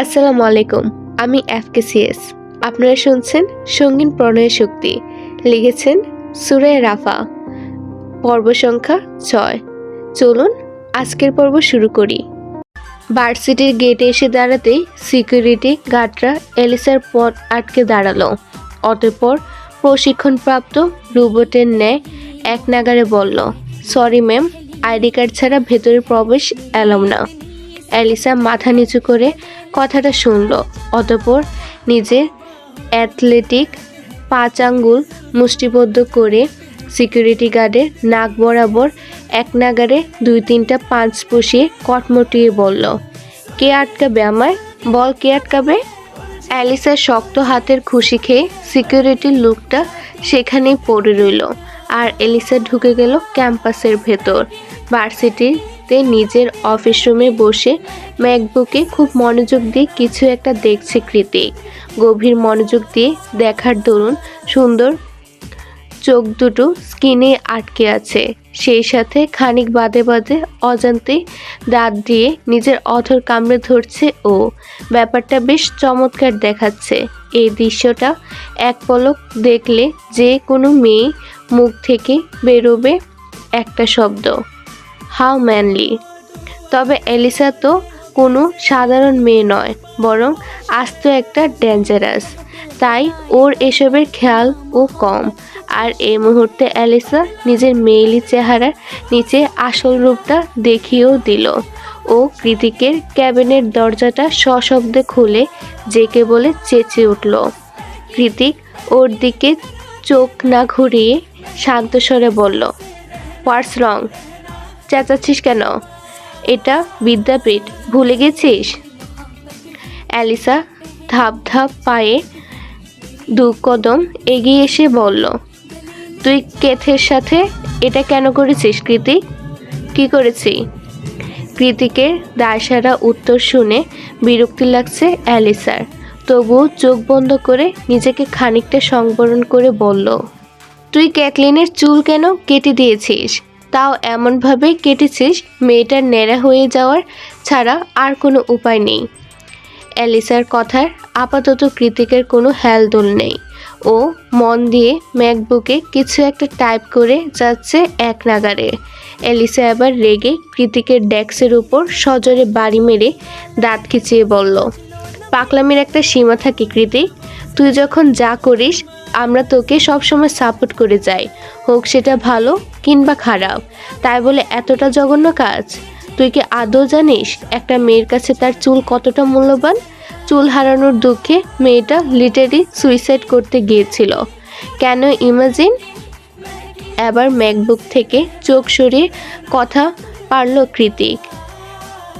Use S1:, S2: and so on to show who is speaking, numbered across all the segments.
S1: আসসালামু আলাইকুম। আমি এফকেসিএস। আপনারা শুনছেন সঙ্গীন প্রণয়ের শক্তি। লিখেছেন সূরা রাফা, পর্ব সংখ্যা 6। চলুন আজকের পর্ব শুরু করি। ভার্সিটির গেটে এসে দাঁড়াতেই সিকিউরিটি গার্ডরা এলিসার পথ আটকে দাঁড়ালো। অতঃপর প্রশিক্ষণপ্রাপ্ত রোবটের ন্যায় এক নাগাড়ে বলল, সরি ম্যাম, আইডি কার্ড ছাড়া ভেতরে প্রবেশ এলাম না। এলিসা মাথা নিচু করে কথাটা শুনল। অতঃপর নিজের অ্যাথলেটিক 5 আঙ্গুল মুষ্টিবদ্ধ করে সিকিউরিটি গার্ডের নাক বরাবর এক নাগাড়ে 2-3টা পাঁচ বসিয়ে কটমটিয়ে বলল, কে আটকাবে আমায়? বল, কে আটকাবে? অ্যালিসার শক্ত হাতের খুশি খেয়ে সিকিউরিটির লোকটা সেখানেই পড়ে রইল, আর এলিসা ঢুকে গেল ক্যাম্পাসের ভেতর। ভার্সিটিতে নিজের অফিস রুমে বসে ম্যাকবুকে খুব মনোযোগ দিয়ে কিছু একটা দেখছে কৃতিক। গভীর মনোযোগ দিয়ে দেখার দরুন সুন্দর চোখ দুটো স্কিনে আটকে আছে। সেই সাথে খানিক বাদে বাদে অজান্তে দাঁত দিয়ে নিজের অধর কামড়ে ধরছে ও ব্যাপারটা বেশ চমৎকার দেখাচ্ছে। এই দৃশ্যটা এক পলক দেখলে যে কোনো মেয়ে মুখ থেকে বেরোবে একটা শব্দ, হাউ ম্যানলি। তবে এলিসা তো কোনো সাধারণ মেয়ে নয়, বরং আস্ত একটা ডেঞ্জারাস। তাই ওর এসবের খেয়াল ও কম। আর এই মুহূর্তে এলিসা নিজের মেয়েলি চেহারার নিচে আসল রূপটা দেখিয়েও দিল। ও কৃতিকের ক্যাবিনের দরজাটা সশব্দে খুলে জেকে বলে চেঁচিয়ে উঠল। কৃতিক ওর দিকে চোখ না ঘুরিয়ে শান্ত স্বরে বলল, হোয়াটস রং? চেঁচাচ্ছিস কেন? এটা বিদ্যাপীঠ, ভুলে গেছিস? এলিসা ধাপ ধাপ পায়ে 2 কদম এগিয়ে এসে বলল, তুই কেথের সাথে এটা কেন করেছিস কৃতিক? কি করেছি? কৃতিকের দায়সারা উত্তর শুনে বিরক্তি লাগছে এলিসার, তবুও চোখ বন্ধ করে নিজেকে খানিকটা সংবরণ করে বলল, তুই ক্যাথলিনের চুল কেন কেটে দিয়েছিস? তাও এমনভাবে কেটেছিস মেয়েটার ন্যাড়া হয়ে যাওয়ার ছাড়া আর কোনো উপায় নেই। এলিসার কথার আপাতত কৃতিকের কোনো হেলদোল নেই। ও মন দিয়ে ম্যাকবুকে কিছু একটা টাইপ করে যাচ্ছে এক নাগাড়ে। এলিসা এবার রেগে কৃতিকের ডেস্কের উপর সজোরে বাড়ি মেরে দাঁত খিচিয়ে বলল, পাগলামির একটা সীমা থাকে কৃতিক। তুই যখন যা করিস আমরা তোকে সবসময় সাপোর্ট করে যাই, হোক সেটা ভালো কিংবা খারাপ। তাই বলে এতটা জঘন্য কাজ? তুই কি আদৌ জানিস একটা মেয়ের কাছে তার চুল কতটা মূল্যবান? চুল হারানোর দুঃখে মেয়েটা লিটারি সুইসাইড করতে গিয়েছিল। কেন ইমাজিন? এবার ম্যাকবুক থেকে চোখ সরিয়ে কথা পারল Kritik.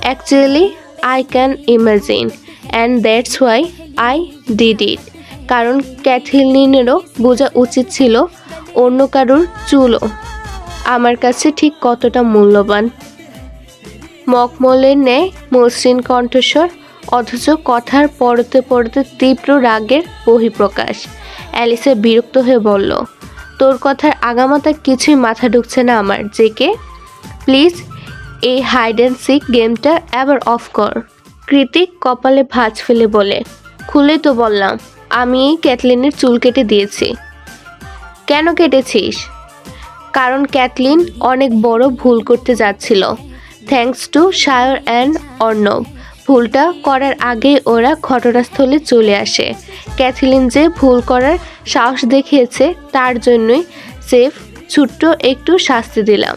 S1: Actually I can imagine and that's why I did it. কারণ ক্যাথলিনেরও বোঝা উচিত ছিল অন্য কারোর চুলও আমার কাছে ঠিক কতটা মূল্যবান। মখমলের ন্যায় মসৃণ কণ্ঠস্বর, অথচ কথার পরতে পরতে তীব্র রাগের বহিঃপ্রকাশ। অ্যালিসা বিরক্ত হয়ে বলল, তোর কথার আগামাথা কিছুই মাথা ঢুকছে না আমার, জেকে। প্লিজ এই হাইড অ্যান্ড সিক গেমটা এবার অফ কর। কৃতিক কপালে ভাঁজ ফেলে বলে, খুলে তো বললাম আমি ক্যাথলিনের চুল কেটে দিয়েছি। কেন কেটেছিস? কারণ ক্যাথলিন অনেক বড় ভুল করতে যাচ্ছিল, thanks to Sayar and Arnab. ভুলটা করার আগেই ওরা ঘটনাস্থলে চলে আসে। ক্যাথলিন যে ভুল করার সাহস দেখিয়েছে তার জন্যই সেফ ছোট্ট একটু শাস্তি দিলাম।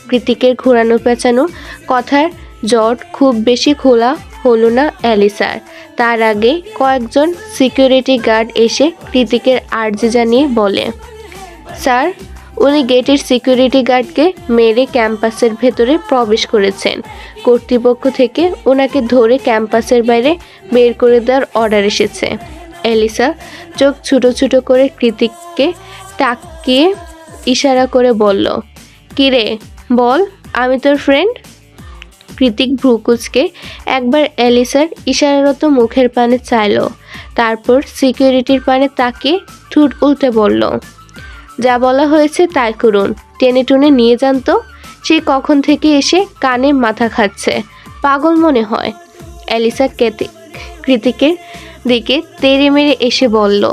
S1: কৃতিকের ঘোরানো পেঁচানো কথার জট খুব বেশি খোলা হলো না এলিসার। তার আগে কয়েকজন সিকিউরিটি গার্ড এসে কৃতিকের আর্জি জানিয়ে বলে, স্যার, উনি গেটের সিকিউরিটি গার্ডকে মেরে ক্যাম্পাসের ভেতরে প্রবেশ করেছেন। কর্তৃপক্ষ থেকে ওনাকে ধরে ক্যাম্পাসের বাইরে বের করে দেওয়ার অর্ডার এসেছে। এলিসা চোখ ছোটো ছোটো করে কৃতিককে তাকিয়ে ইশারা করে বলল, কিরে বল, আমি তোর ফ্রেন্ড। কৃতিক ভ্রুকুচকে একবার এলিসার ইশারারত মুখের পানে চাইল, তারপর সিকিউরিটির পানে তাকিয়ে ঠোঁট উল্টে বলল, যা বলা হয়েছে তাই করুন, টেনে টুনে নিয়ে যান তো। সে কখন থেকে এসে কানে মাথা খাচ্ছে, পাগল মনে হয়। এলিসা কৃতিকের দিকে তেড়ে মেরে এসে বলল,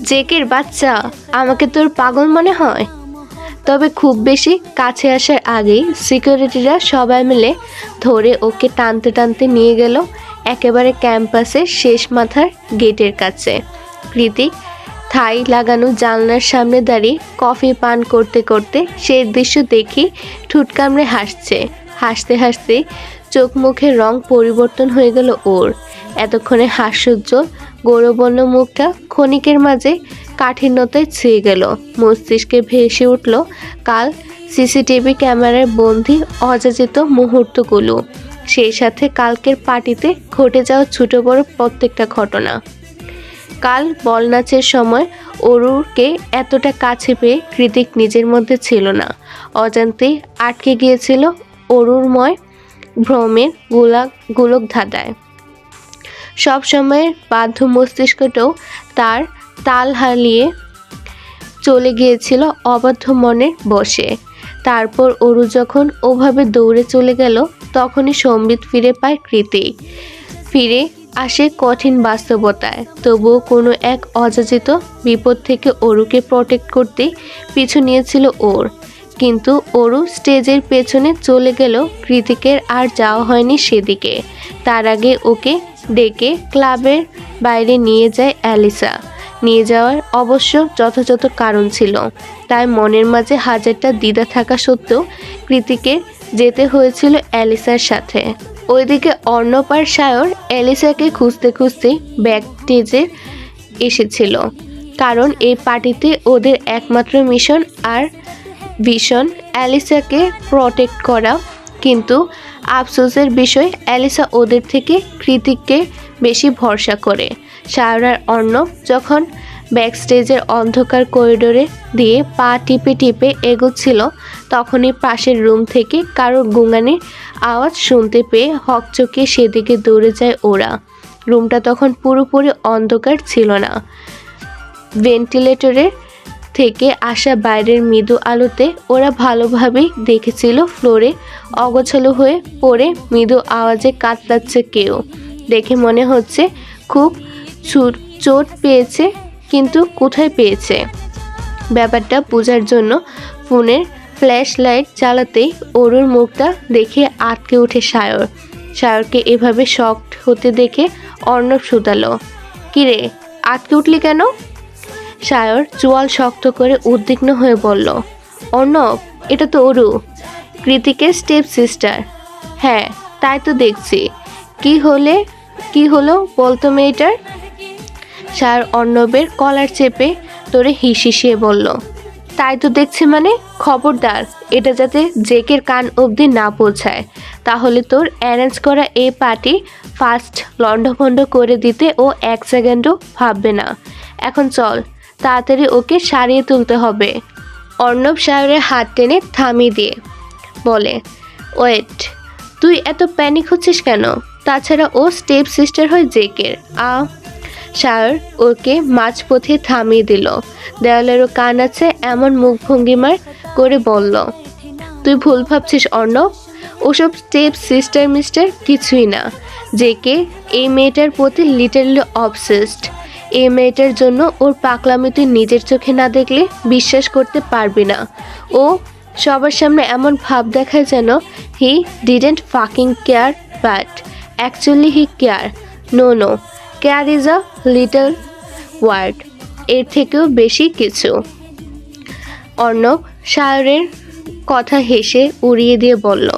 S1: জেকের বাচ্চা, আমাকে তোর পাগল মনে হয়? তবে খুব বেশি কাছে আসার আগেই সিকিউরিটিরা সবাই মিলে ধরে ওকে টানতে টানতে নিয়ে গেল একেবারে ক্যাম্পাসের শেষ মাথার গেটের কাছে। কৃতিক থাই লাগানো জানলার সামনে দাঁড়িয়ে কফি পান করতে করতে সেই দৃশ্য দেখি ঠোঁট কামড়ে হাসছে। হাসতে হাসতে চোখ মুখের রং পরিবর্তন হয়ে গেল ওর। এতক্ষণে হাস্যোজ্জ্বল গৌরবর্ণ মুখটা ক্ষণিকের মাঝে কাঠিন্যতায় ছেয়ে গেল। মস্তিষ্কে ভেসে উঠল কাল সিসিটিভি ক্যামেরায় বন্দি অযাচিত মুহূর্তগুলো, সেই সাথে কালকের পার্টিতে ঘটে যাওয়া ছোট বড় প্রত্যেকটা ঘটনা। কাল বল নাচের সময় অরুকে এতটা কাছে পেয়ে কৃতিক নিজের মধ্যে ছিল না। অজান্তেই আটকে গিয়েছিল অরুরময় ভ্রমের গোলক ধাঁধায়। সব সময়ের বাধ্য মস্তিষ্কটাও তার তাল হারিয়ে চলে গিয়েছিল অবাধ্য মনের বশে। তারপর অরু যখন ওভাবে দৌড়ে চলে গেল, তখনই সম্বিত ফিরে পায় কৃতিক। ফিরে আসে কঠিন বাস্তবতায়। তবুও কোনো এক অযাচিত বিপদ থেকে অরুকে প্রটেক্ট করতে পিছু নিয়েছিল ওর। কিন্তু অরু স্টেজের পেছনে চলে গেল, কৃতিকের আর যাওয়া হয়নি সেদিকে। তার আগে ওকে ডেকে ক্লাবের বাইরে নিয়ে যায় অ্যালিসা। নিয়ে যাওয়ার অবশ্য যথাযথ কারণ ছিল, তাই মনের মাঝে হাজারটা দ্বিধা থাকা সত্ত্বেও কৃতিকের যেতে হয়েছিল অ্যালিসার সাথে। ওইদিকে অর্ণব আর সায়র অ্যালিসাকে খুঁজতে খুঁজতে ব্যাক স্টেজে এসেছিল, কারণ এই পার্টিতে ওদের একমাত্র মিশন আর ভিশন অ্যালিসাকে প্রটেক্ট করা। কিন্তু আফসোসের বিষয়, অ্যালিসা ওদের থেকে কৃতিককে বেশি ভরসা করে। সায়র আর অর্ণব যখন ব্যাকস্টেজের অন্ধকার করিডোরে দিয়ে পা টিপে টিপে এগোচ্ছিল, তখনই পাশের রুম থেকে কারোর গুঙানির আওয়াজ শুনতে পেয়ে হকচকিয়ে সেদিকে দৌড়ে যায় ওরা। রুমটা তখন পুরোপুরি অন্ধকার ছিল না। ভেন্টিলেটরের থেকে আসা বাইরের মৃদু আলোতে ওরা ভালোভাবেই দেখেছিল ফ্লোরে অগোছালো হয়ে পড়ে মৃদু আওয়াজে কাতরাচ্ছে কেউ। দেখে মনে হচ্ছে খুব চোট পেয়েছে, কিন্তু কোথায় পেয়েছে ব্যাপারটা বোঝার জন্য ফোনের ফ্ল্যাশ লাইট চালাতেই অরুর মুখটা দেখে আটকে ওঠে সায়র। সায়রকে এভাবে শকড হতে দেখে অর্ণব শুধালো, কিরে, আটকে উঠলি কেন? সায়র চোয়াল শক্ত করে উদ্বিগ্ন হয়ে বলল, অর্ণব, এটা তো অরু, কৃতিকের স্টেপ সিস্টার। হ্যাঁ, তাই তো দেখছি। কি হলো বলতো মেয়েটার? সায়র অর্ণবের কলার চেপে ধরে হিসিয়ে বলল, তাই তো দেখছি মানে? খবরদার এটা যাতে জেকের কান অবধি না পৌঁছায়, তাহলে তোর অ্যারেঞ্জ করা এই পার্টি ফার্স্ট লন্ডভন্ড করে দিতে ও এক সেকেন্ডও ভাববে না। এখন চল, তাড়াতাড়ি ওকে সারিয়ে তুলতে হবে। অর্ণব সায়রের হাত টেনে থামিয়ে দিয়ে বলে, ওয়েট, তুই এত প্যানিক হচ্ছিস কেন? তাছাড়া ও স্টেপ সিস্টার হয় জেকের। সায়র ওকে মাঝপথে থামিয়ে দিল। দেওয়ালেরও কান আছে এমন মুখভঙ্গিমার করে বলল, তুই ভুল ভাবছিস অর্ণব, ওসব স্টেপ সিস্টার মিস্টার কিছুই না। জেকে এই মেয়েটার প্রতি লিটারলি অবসেসড। এই মেয়েটার জন্য ওর পাগলামি তুই নিজের চোখে না দেখলে বিশ্বাস করতে পারবি না। ও সবার সামনে এমন ভাব দেখায় যেন he didn't fucking care, but actually he care. No, care is a little word, এর থেকেও বেশি কিছু। অর্ণব সায়রের কথা হেসে উড়িয়ে দিয়ে বলল,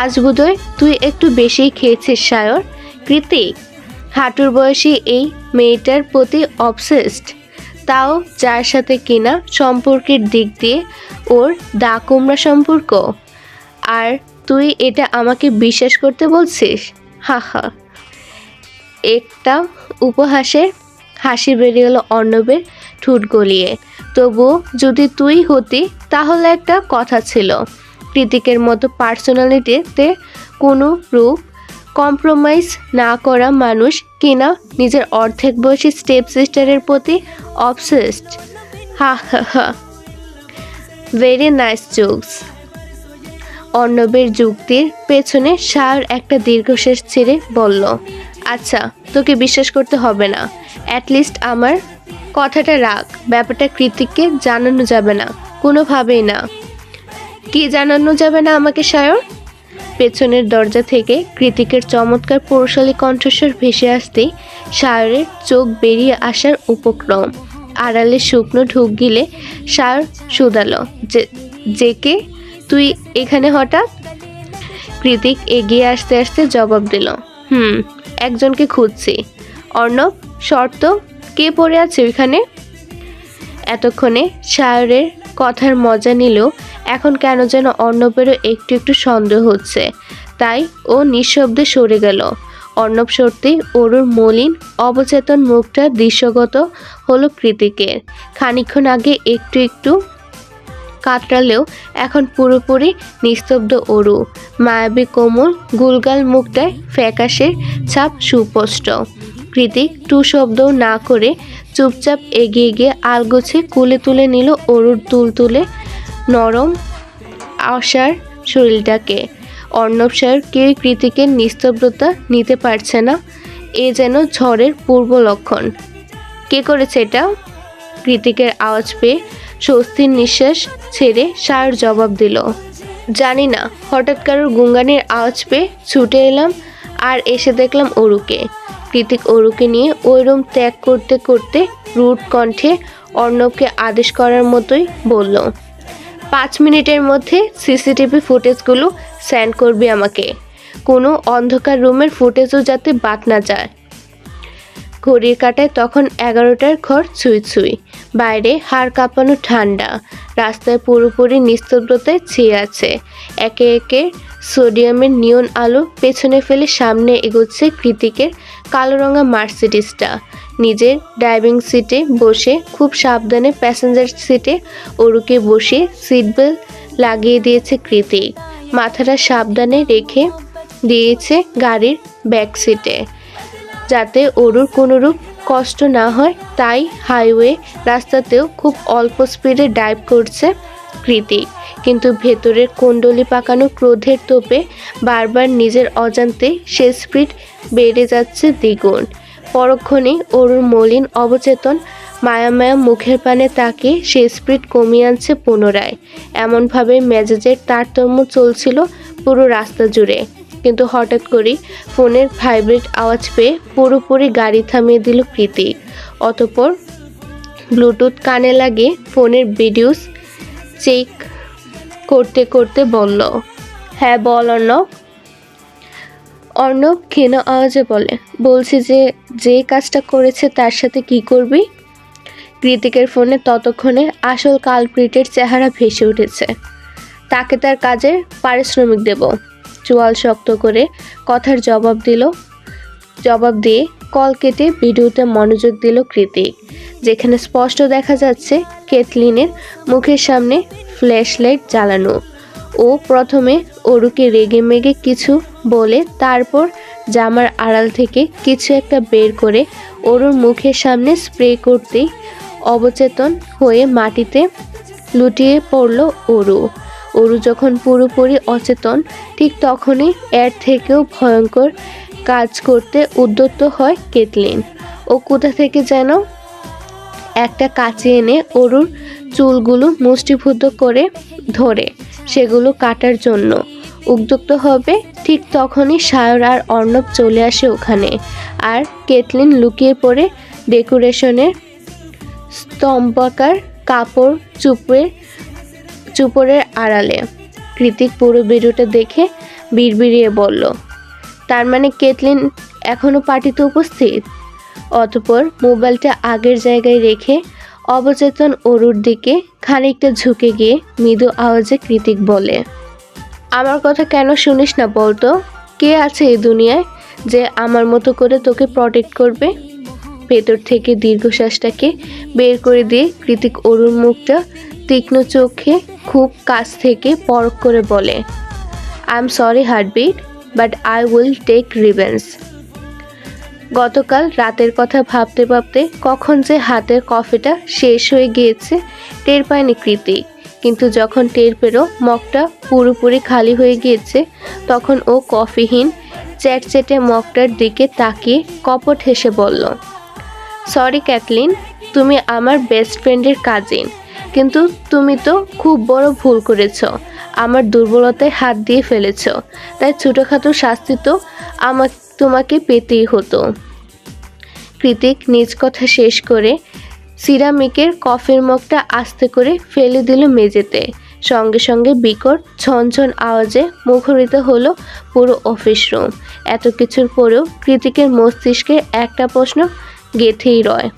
S1: আজ বোধহয় তুই একটু বেশিই খেয়েছিস সায়র। কৃতিক হাঁটুর বয়সী এই মেয়েটার প্রতি অবসেসড, তাও যার সাথে কিনা সম্পর্কের দিক দিয়ে ওর দা কুমড়া সম্পর্ক, আর তুই এটা আমাকে বিশ্বাস করতে বলছিস? হা। একটা উপহাসের হাসি বেরিয়ে গেল অর্ণবের ঠোঁট গলিয়ে। তবুও যদি তুই হতি তাহলে একটা কথা ছিল, কৃতিকের মতো পার্সোনালিটিতে কোনো রূপ কম্প্রোমাইজ না করা মানুষ কিনা নিজের অর্ধেক বয়সী স্টেপ সিস্টারের প্রতি অবসেসড। হা। Very nice jokes. অর্ণবের যুক্তির পেছনে সায়র একটা দীর্ঘশ্বাস ছেড়ে বলল, আচ্ছা, তোকে বিশ্বাস করতে হবে না। অ্যাটলিস্ট আমার কথাটা রাখ। ব্যাপারটা কৃতিককে জানানো যাবে না, কোনোভাবেই না। কি জানানো যাবে না আমাকে সায়র? পেছনের দরজা থেকে কৃতিকের চমৎকার পুরুষালী কণ্ঠস্বর ভেসে আসতেই সায়রের চোখ বেরিয়ে আসার উপক্রম। আড়ালে শুকনো ঢুক গিলে সায়র শুধালো, যে কে তুই এখানে হঠাৎ? কৃতিক এগিয়ে আসতে আসতে জবাব দিল, একজনকে খুঁজছি। অর্ণব, শর্ত, কে পড়ে আছে ওইখানে? এতক্ষণে সায়রের কথার মজা নিলেও এখন কেন যেন অর্ণবেরও একটু একটু সন্দেহ হচ্ছে। তাই ও নিঃশব্দে সরে গেল। অর্ণব সরতেই অরুর মলিন অবচেতন মুখটা দৃশ্যগত হলো কৃতিকের। খানিকক্ষণ আগে একটু একটু কাতরালেও এখন পুরোপুরি নিস্তব্ধ অরু। মায়াবী কোমল গুলগাল মুখটায় ফ্যাকাশের ছাপ সুস্পষ্ট। কৃতিক টু শব্দও না করে চুপচাপ এগিয়ে গিয়ে আলগোছে কুলে তুলে নিল অরুর তুলতুলে নরম আশার শরীরটাকে। অর্ণব স্যার কেউই কৃতিকের নিস্তব্ধতা নিতে পারছে না। এ যেন ঝড়ের পূর্ব লক্ষণ। কে করেছে এটা? কৃতিকের আওয়াজ পেয়ে স্বস্তির নিঃশ্বাস ছেড়ে সায়র জবাব দিল, জানি না, হঠাৎ কারোর গুঙ্গানির আওয়াজ পেয়ে ছুটে এলাম আর এসে দেখলাম অরুকে। কৃতিক অরুকে নিয়ে ওই রুম ত্যাগ করতে করতে রুট কণ্ঠে অর্ণবকে আদেশ করার মতোই বলল, 5 মিনিটের মধ্যে সিসিটিভি ফুটেজগুলো সেন্ড করবি আমাকে। কোনো অন্ধকার রুমের ফুটেজও যাতে বাদ না যায়। ঘড়ির কাঁটায় তখন 11টার ঘর ছুঁই ছুঁই। বাইরে হাড় কাঁপানো ঠান্ডা। রাস্তায় পুরোপুরি নিস্তব্ধতায় ছেয়ে আছে। একে একে সোডিয়ামের নিয়ন আলো পেছনে ফেলে সামনে এগোচ্ছে কৃতিকের কালো রঙা মার্সিডিসটা। নিজের ড্রাইভিং সিটে বসে খুব সাবধানে প্যাসেঞ্জার সিটে অরুকে বসে সিট বেল্ট লাগিয়ে দিয়েছে কৃতিক। মাথাটা সাবধানে রেখে দিয়েছে গাড়ির ব্যাক সিটে, যাতে অরুর কোনোরূপ কষ্ট না হয়। তাই হাইওয়ে রাস্তাতেও খুব অল্প স্পিডে ড্রাইভ করছে কৃতিক, কিন্তু ভেতরের কুণ্ডলি পাকানো ক্রোধের তোপে বারবার নিজের অজান্তে সে স্পিড বেড়ে যাচ্ছে দ্বিগুণ। পরক্ষণেই অরুর মলিন অবচেতন মায়া মুখের পানে তাকে সে স্পিড কমিয়ে আনছে পুনরায়। এমনভাবে মেজাজের তারতম্য চলছিল পুরো রাস্তা জুড়ে। কিন্তু হঠাৎ করেই ফোনের ভাইব্রেট আওয়াজ পেয়ে পুরোপুরি গাড়ি থামিয়ে দিল কৃতিক। অতঃপর ব্লুটুথ কানে লাগিয়ে ফোনের ভিডিওস চেক করতে করতে বলল, হ্যাঁ বল অর্ণব। অর্ণব ক্ষীণ আওয়াজে বলে, বলছি যে কাজটা করেছে তার সাথে কি করবি? কৃতিকের ফোনে ততক্ষণে আসল কালপ্রিটের চেহারা ভেসে উঠেছে। তাকে তার কাজের পারিশ্রমিক দেব। চোয়াল শক্ত করে কথার জবাব দিয়ে কল কেটে ভিডিওতে মনোযোগ দিল কৃতিক, যেখানে স্পষ্ট দেখা যাচ্ছে কেথলিনের মুখের সামনে ফ্ল্যাশলাইট জ্বালানো। ও প্রথমে অরুকে রেগে মেগে কিছু বলে তারপর জামার আড়াল থেকে কিছু একটা বের করে অরুর মুখের সামনে স্প্রে করতেই অবচেতন হয়ে মাটিতে লুটিয়ে পড়ল অরু। অরু যখন পুরোপুরি অচেতন, ঠিক তখনই এর থেকেও ভয়ঙ্কর কাজ করতে উদ্যত হয় কেথলিন। ও কোথা থেকে যেন একটা কাঁচি এনে অরুর চুলগুলো মুষ্টিবদ্ধ করে ধরে সেগুলো কাটার জন্য উদ্যুক্ত হবে। ঠিক তখনই সায়র আর অর্ণব চলে আসে ওখানে, আর কেথলিন লুকিয়ে পড়ে ডেকোরেশনের স্তম্ভাকার কাপড় চুপড়ের আড়ালে। কৃতিক পুরো ভিডিওটা দেখে বিড়বিড়িয়ে বলল, তার মানে কেথলিন এখনো পার্টিতে উপস্থিত? অতঃপর মোবাইলটা আগের জায়গায় রেখে অবচেতন অরুর দিকে খানিকটা ঝুঁকে গিয়ে মৃদু আওয়াজে কৃতিক বলে, আমার কথা কেন শুনিস না বলতো? কে আছে এই দুনিয়ায় যে আমার মতো করে তোকে প্রটেক্ট করবে? ভেতর থেকে দীর্ঘশ্বাসটাকে বের করে দিয়ে কৃতিক অরুর মুখটা তীক্ষ্ণ চোখে খুব কাছ থেকে পরখ করে বলে, I am sorry heartbeat, but I will take revenge. গতকাল রাতের কথা ভাবতে ভাবতে কখন যে হাতের কফিটা শেষ হয়ে গিয়েছে টের পায়নি কৃতিক, কিন্তু যখন টের পেল মগটা পুরোপুরি খালি হয়ে গিয়েছে তখন ও কফিহীন চ্যাটচ্যাটে মগটার দিকে তাকিয়ে কপট হেসে বলল, সরি ক্যাথলিন, তুমি আমার বেস্ট ফ্রেন্ডের কাজিন, কিন্তু তুমি তো খুব বড় ভুল করেছ। আমার দুর্বলতায় হাত দিয়ে ফেলেছ, তাই ছোটোখাটো শাস্তি তো তোমাকে পেতেই হতো। কৃতিক নিজ কথা শেষ করে সিরামিকের কফির মগটা আস্তে করে ফেলে দিল মেঝেতে। সঙ্গে সঙ্গে বিকট ঝনঝন আওয়াজে মুখরিত হলো পুরো অফিস রুম। এত কিছুর পরেও কৃতিকের মস্তিষ্কে একটা প্রশ্ন গেঁথেই রয়,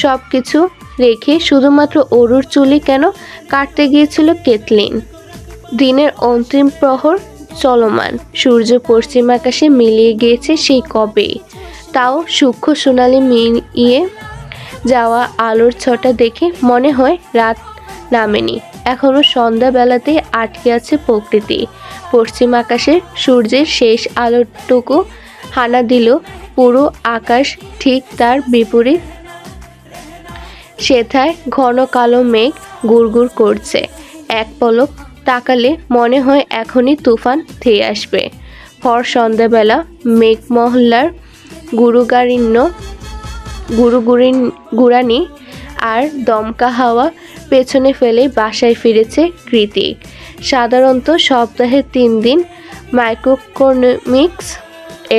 S1: সব কিছু রেখে শুধুমাত্র অরুর চুলি কেন কাটতে গিয়েছিল ক্যাথলিন? দিনের অন্তিম প্রহর চলমান, সূর্য পশ্চিম আকাশে মিলিয়ে গিয়েছে সেই কবেই। তাও সূক্ষ্ম সোনালি মিলিয়ে যাওয়া আলোর ছটা দেখে মনে হয় রাত নামেনি, এখনো সন্ধ্যাবেলাতেই আটকে আছে প্রকৃতি। পশ্চিম আকাশে সূর্যের শেষ আলোটুকু হানা দিল পুরো আকাশ ঠিক তার বিপরীত। সেথায় ঘন কালো মেঘ গুড়গুড় করছে, এক পলক তাকালে মনে হয় এখনই তুফান ধেয়ে আসবে। ভর সন্ধ্যাবেলা মেঘমহল্লার গুড়ানি আর দমকা হাওয়া পেছনে ফেলে বাসায় ফিরেছে কৃতিক। সাধারণত সপ্তাহে 3 দিন মাইক্রোইকোনমিক্স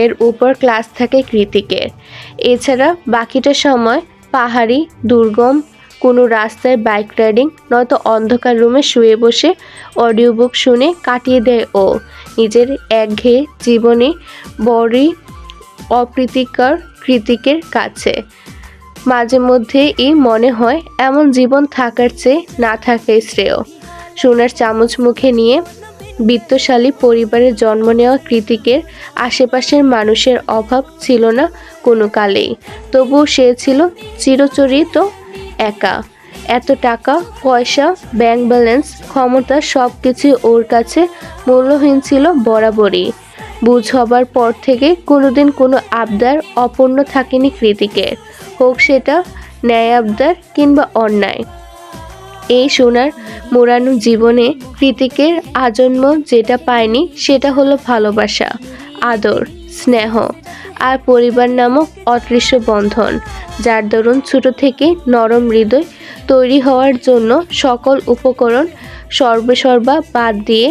S1: এর উপর ক্লাস থাকে কৃতিকের। এছাড়া বাকিটা সময় পাহাড়ি দুর্গম কোনো রাস্তায় বাইক রাইডিং, নয়তো অন্ধকার রুমে শুয়ে বসে অডিও বুক শুনে কাটিয়ে দেয় ও। নিজের একঘেয়ে জীবনে বড়ই অপ্রীতিকর কৃতিকের কাছে। মাঝে মধ্যেই মনে হয় এমন জীবন থাকার চেয়ে না থাকাই শ্রেয়। সোনার চামচ মুখে নিয়ে বিত্তশালী পরিবারে জন্ম নেওয়া কৃতিকের আশেপাশের মানুষের অভাব ছিল না কোনো কালেই। তবুও সে ছিল চিরচরিত একা। এত টাকা পয়সা, ব্যাংক ব্যালেন্স, ক্ষমতা সব কিছু ওর কাছে মূল্যহীন ছিল বরাবরই। বুঝ হবার পর থেকে কোনোদিন কোনো আবদার অপূর্ণ থাকেনি কৃতিকের, হোক সেটা ন্যায় আবদার কিংবা অন্যায়। এই সোনার মোড়ানো জীবনে কৃতিকের আজন্ম যেটা পায়নি সেটা হলো ভালোবাসা, আদর, স্নেহ আর পরিবার নামক অদৃশ্য বন্ধন, যার দরুন ছোট থেকে নরম হৃদয় তৈরি হওয়ার জন্য সকল উপকরণ সর্বসর্বা বাদ দিয়ে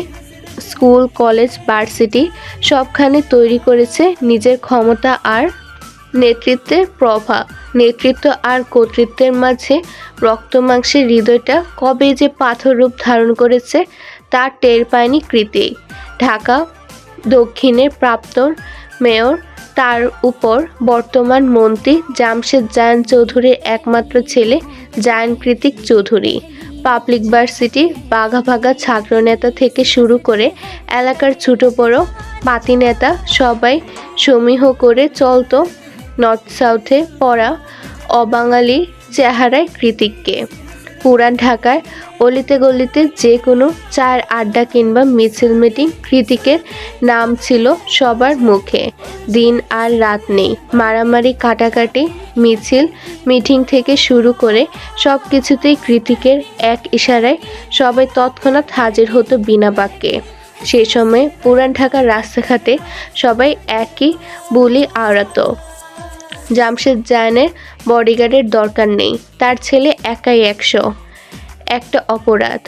S1: স্কুল, কলেজ, ভার্সিটি সবখানে তৈরি করেছে নিজের ক্ষমতা আর নেতৃত্বের প্রভাব। নেতৃত্ব আর কর্তৃত্বের মাঝে রক্ত মাংসের হৃদয়টা কবে যে পাথর রূপ ধারণ করেছে তা টের পায়নি কৃতিক। ঢাকা দক্ষিণের প্রাক্তন মেয়র, তার উপর বর্তমান মন্ত্রী জামশেদ জায়ান চৌধুরীর একমাত্র ছেলে জায়ান কৃতিক চৌধুরী। পাবলিক ভার্সিটির বাঘা ভাগা ছাত্রনেতা থেকে শুরু করে এলাকার ছোট বড় পাতি নেতা সবাই সমীহ করে চলতো নর্থ সাউথে পড়া অবাঙালি চেহারায় কৃতিককে। পুরান ঢাকার অলিতে গলিতে যে কোনো চায়ের আড্ডা কিংবা মিছিল মিটিং কৃতিকের নাম ছিল সবার মুখে। দিন আর রাত নেই, মারামারি, কাটাকাটি, মিছিল মিটিং থেকে শুরু করে সব কিছুতেই কৃতিকের এক ইশারায় সবাই তৎক্ষণাৎ হাজির হতো বিনা বাক্যে। সে সময় পুরান ঢাকার রাস্তাঘাটে সবাই একই বুলি আওড়াতো, জামশেদ জায়ানের বডিগার্ডের দরকার নেই, তার ছেলে একাই 100। একটা অপরাধ,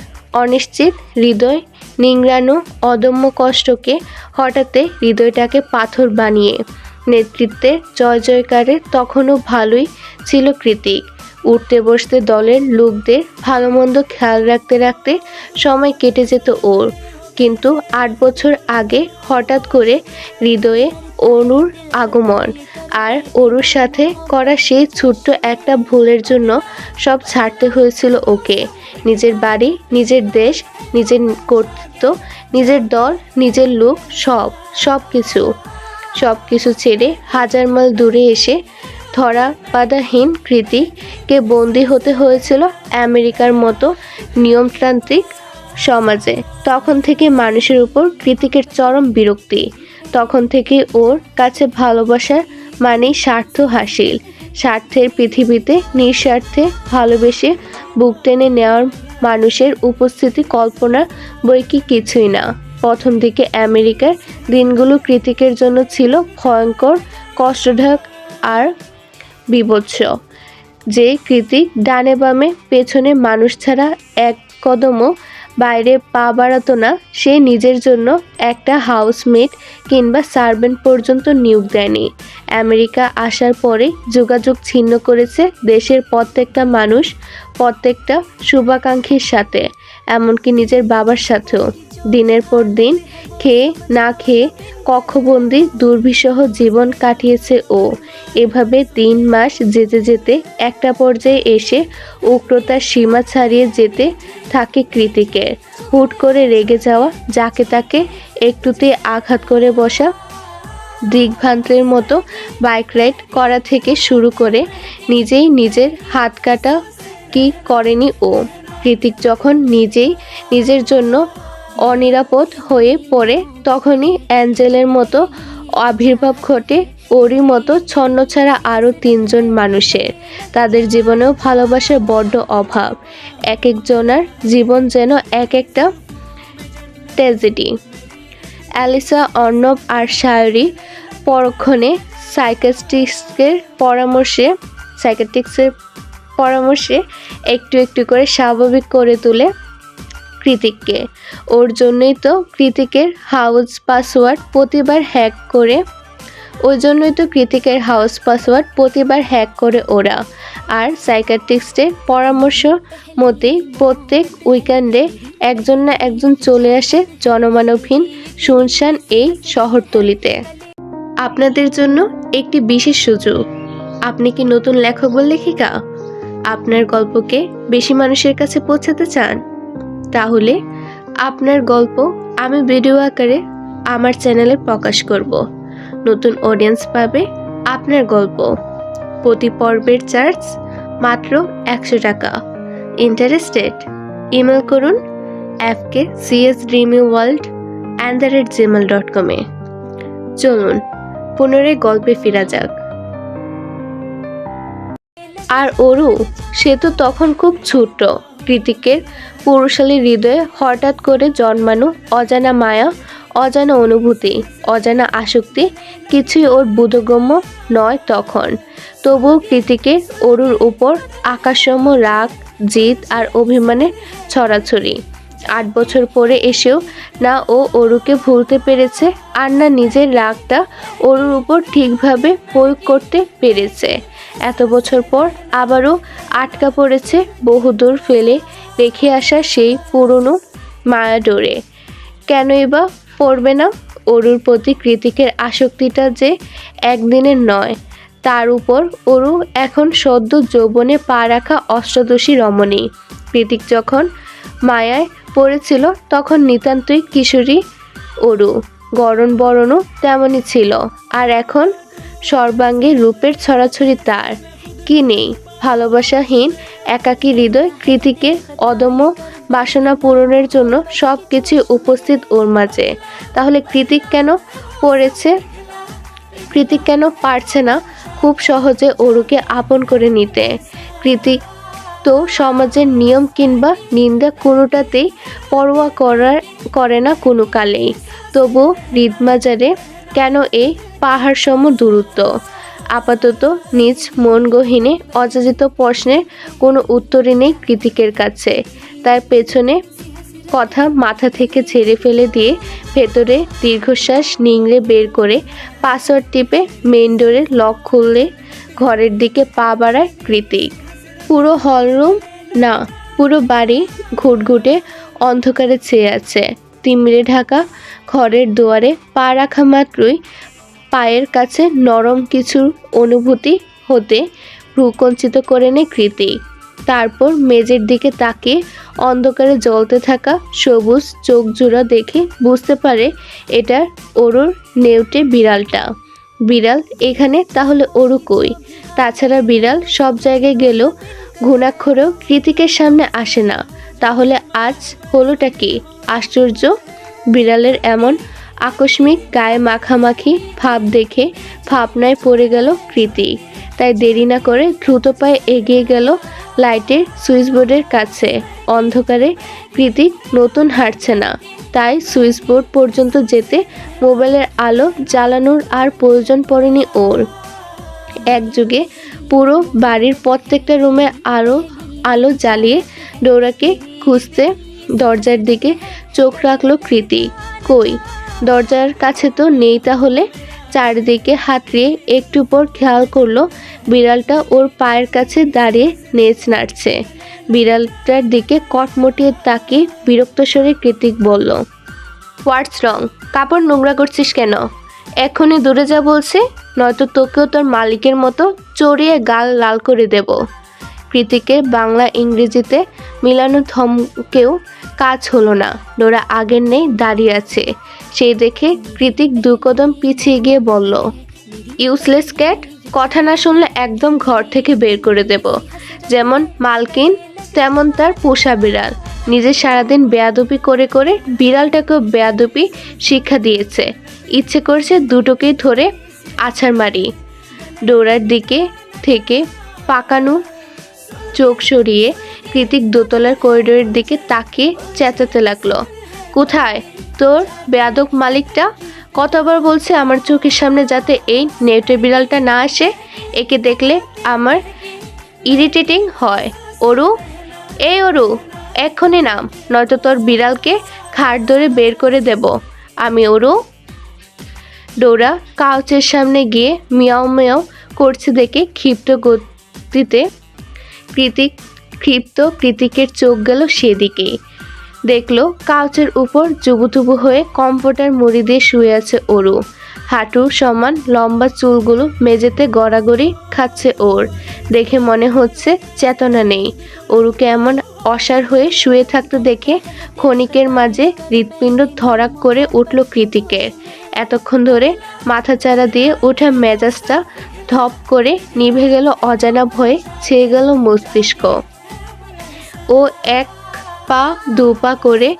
S1: অনিশ্চিত হৃদয় নিংড়ানো অদম্য কষ্টকে হঠাৎ হৃদয়টাকে পাথর বানিয়ে নেতৃত্বের জয় জয়কারে তখনও ভালোই ছিল কৃতিক। উঠতে বসতে দলের লোকদের ভালো মন্দ খেয়াল রাখতে রাখতে সময় কেটে যেত ওর। কিন্তু 8 বছর আগে হঠাৎ করে হৃদয়ে অরুর আগমন, আর অরুর সাথে করা সেই ছোট্ট একটা ভুলের জন্য সব ছাড়তে হয়েছিল ওকে। নিজের বাড়ি, নিজের দেশ, নিজের কর্তৃত্ব, নিজের দল, নিজের লোক, সব কিছু ছেড়ে হাজার মাইল দূরে এসে ধরা বাঁধাহীন কৃতিককে বন্দী হতে হয়েছিল আমেরিকার মতো নিয়মতান্ত্রিক সমাজে। তখন থেকে মানুষের উপর কৃতিকের চরম বিরক্তি। তখন থেকে ওর কাছে ভালোবাসা মানেই স্বার্থ হাসিল। স্বার্থের পৃথিবীতে নিঃস্বার্থে ভালোবেসে বুক টেনে নেওয়ার মানুষের উপস্থিতি কল্পনা বই কি কিছুই না। প্রথম দিকে আমেরিকার দিনগুলো কৃতিকের জন্য ছিল ভয়ঙ্কর, কষ্টদায়ক আর বীভৎস। যে কৃতিক ডানে বামে পেছনে মানুষ ছাড়া এক কদমও বাইরে পা বাড়াতো না, সে নিজের জন্য একটা হাউসমেট কিংবা সার্ভেন্ট পর্যন্ত নিয়োগ দেয়নি। আমেরিকা আসার পরে যোগাযোগ ছিন্ন করেছে দেশের প্রত্যেকটা মানুষ, প্রত্যেকটা শুভাকাঙ্ক্ষীর সাথে, এমনকি নিজের বাবার সাথেও। দিনের পর দিন খেয়ে না খেয়ে কক্ষবন্দি দুর্বিষহ জীবন কাটিয়েছে ও। এভাবে 3 মাস যেতে যেতে একটা পর্যায়ে এসে উগ্রতার সীমা ছাড়িয়ে যেতে থাকে কৃতিকের। হুট করে রেগে যাওয়া, যাকে তাকে একটুতে আঘাত করে বসা, দিগ্ভ্রান্তের মতো বাইক রাইড করা থেকে শুরু করে নিজেই নিজের হাত কাটা কি করেনি ও। কৃতিক যখন নিজেই নিজের জন্য অনিরাপদ হয়ে পড়ে তখনই অ্যাঞ্জেলের মতো আবির্ভাব ঘটে ওরই মতো ছন্নছাড়া আরও 3 জন মানুষের। তাদের জীবনেও ভালোবাসার বড্ড অভাব। এক একজনের জীবন যেন এক একটা ট্র্যাজেডি। অ্যালিসা, অর্ণব আর সায়রী পরক্ষণে সাইকিয়াট্রিস্টের পরামর্শে একটু একটু করে স্বাভাবিক করে তোলে কৃতিককে। ওর জন্যই তো কৃতিকের হাউস পাসওয়ার্ড প্রতিবার হ্যাক করে ওরা। আর সাইকিয়াট্রিস্টের পরামর্শ মতেই প্রত্যেক উইকেন্ডে একজন না একজন চলে আসে জনমানবহীন শুনশান এই শহরতলিতে। আপনাদের জন্য একটি বিশেষ সুযোগ। আপনি কি নতুন লেখক বা লেখিকা? আপনার গল্পকে বেশি মানুষের কাছে পৌঁছাতে চান? তাহলে আপনার গল্প আমি ভিডিও আকারে আমার চ্যানেলে প্রকাশ করব। নতুন অডিয়েন্স পাবে আপনার গল্প। প্রতি পর্বের চার্জ মাত্র 100 টাকা। ইন্টারেস্টেড? ইমেল করুন fkcsdreamyworld@gmail.com এ। চলুন পুনরায় গল্পে ফেরা যাক। আর অরু, সে তো তখন খুব ছোট্ট। কৃতিকের পুরুষালী হৃদয়ে হঠাৎ করে জন্মানো অজানা মায়া, অজানা অনুভূতি, অজানা আসক্তি কিছুই ওর বোধগম্য নয় তখন। তবুও কৃতিকের অরুর উপর আকাশসম রাগ, জিদ আর অভিমানের ছড়াছড়ি। 8 বছর পরে এসেও না ও অরুকে ভুলতে পেরেছে, আর না নিজের রাগটা অরুর উপর ঠিকভাবে প্রয়োগ করতে পেরেছে। এত বছর পর আবারও আটকা পড়েছে বহুদূর ফেলে রেখে আসা সেই পুরনো মায়া ডোরে। কেনই বা পড়বে না? অরুর প্রতি কৃতিকের আসক্তিটা যে একদিনের নয়। তার উপর অরু এখন সদ্য যৌবনে পা রাখা অষ্টাদশী রমণী। কৃতিক যখন মায়ায় পড়েছিল তখন নিতান্তই কিশোরী অরু, গড়ন বরণও তেমনই ছিল। আর এখন সর্বাঙ্গে রূপের ছড়াছড়ি। তার কি নেই? ভালোবাসাহীন একাকী হৃদয়। কৃতিকের অদম্য বাসনা পূরণের জন্য সব কিছু উপস্থিত ওর মাঝে। তাহলে কৃতিক কেন পারছে না খুব সহজে অরুকে আপন করে নিতে? কৃতিক তো সমাজের নিয়ম কিংবা নিন্দা কোনোটাতেই পরোয়া করে না কোনো কালেই। তবু হৃদমাজারে কেন এই পাহাড়সম দূরত্ব? আপাতত নিজ মন গহীনে অযাচিত প্রশ্নের কোনো উত্তরই নেই কৃতিকের কাছে। তার পেছনে কথা মাথা থেকে ঝেড়ে ফেলে দিয়ে ভেতরে দীর্ঘশ্বাস নিংড়ে বের করে পাসওয়ার্ড টিপে মেইন ডোরের লক খুললে ঘরের দিকে পা বাড়ায় কৃতিক। পুরো হলরুম না, পুরো বাড়ি ঘুটঘুটে অন্ধকারে ছেয়ে আছে। তিমিরে ঢাকা ঘরের দুয়ারে পা রাখা মাত্রই পায়ের কাছে নরম কিছুর অনুভূতি হতে ভ্রুকুঞ্চিত করে নেয় কৃতিক। তারপর মেঝের দিকে তাকিয়ে অন্ধকারে জ্বলতে থাকা সবুজ চোখজোড়া দেখে বুঝতে পারে এটা অরুর নেউটে বিড়ালটা। বিড়াল এখানে, তাহলে অরু কই? তাছাড়া বিড়াল সব জায়গায় গেলেও ঘুণাক্ষরেও কৃতিকের সামনে আসে না। তাহলে আজ হলোটা কি? আশ্চর্য! বিড়ালের এমন আকস্মিক গায়ে মাখামাখি ভাব দেখে ভাবনায় পড়ে গেল কৃতিক। তাই দেরি না করে দ্রুত পায়ে এগিয়ে গেল লাইটের সুইচবোর্ডের কাছে। অন্ধকারে কৃতিক নতুন হাঁটছে না, তাই সুইচবোর্ড পর্যন্ত যেতে মোবাইলের আলো জ্বালানোর আর প্রয়োজন পড়েনি ওর। একযোগে পুরো বাড়ির প্রত্যেকটা রুমে আলো জ্বালিয়ে ডোরাকে খুঁজতে দরজার দিকে চোখ রাখলো কৃতিক। কই, দরজার কাছে তো নেই। তাহলে চারিদিকে হাতড়িয়ে একটু পর খেয়াল করলো বিড়ালটা ওর পায়ের কাছে দাঁড়িয়ে নেচ নাড়ছে। বিড়ালটার দিকে কটমটিয়ে তাকিয়ে বিরক্ত স্বরে কৃতিক বলল, হোয়াটস রং? কাপড় নোংরা করছিস কেন? এক্ষুনি দূরে যা বলছি, নয়তো তোকেও তোর মালিকের মতো চড়িয়ে গাল লাল করে দেব। কৃতিকের বাংলা ইংরেজিতে মিলানো ধমকেও কাজ হলো না। ডোরা আগের নেই দাঁড়িয়ে আছে। সেই দেখে কৃতিক 2 কদম পিছিয়ে গিয়ে বলল, ইউজলেস ক্যাট, কথা না শুনলে একদম ঘর থেকে বের করে দেব। যেমন মালকিন তেমন তার পোষা বিড়াল। নিজে সারাদিন বেয়াদবি করে করে বিড়ালটাকেও বেয়াদবি শিক্ষা দিয়েছে। ইচ্ছে করছে দুটোকেই ধরে আছাড় মারি। ডোরার দিকে থেকে পাকানো চোখ সরিয়ে কৃতিক দোতলার করিডোরের দিকে তাকিয়ে চেঁচাতে লাগলো, কোথায় তোর বেয়াদব মালিকটা? কতবার বলছে আমার চোখের সামনে যাতে এই নেউটে বিড়ালটা না আসে। একে দেখলে আমার ইরিটেটিং হয়। অরু, এই অরু, এক্ষুনি নাম, নয়তো তোর বিড়ালকে ঘাড় ধরে বের করে দেব আমি। অরু। ডোরা কাউচের সামনে গিয়ে মিয়াও মিয়াও করছে দেখে ক্ষিপ্ত কৃতিকের চোখ গেল সেদিকেই। দেখলো কাউচের উপর জুবুথুবু হয়ে কম্ফোর্টার মুড়ি দিয়ে শুয়ে আছে অরু। হাঁটুর সমান লম্বা চুলগুলো মেঝেতে গড়াগড়ি খাচ্ছে ওর। দেখে মনে হচ্ছে চেতনা নেই। অরুকে এমন অসাড় হয়ে শুয়ে থাকতে দেখে ক্ষণিকের মাঝে হৃৎপিণ্ড ধড়াক করে উঠল কৃতিকের। এতক্ষণ ধরে মাথাচাড়া দিয়ে ওঠা মেজাজটা ধপ করে নিভে গেল অজানা ভয়ে, ছেয়ে গেল মস্তিষ্ক। ও 1 পা 2 পা করে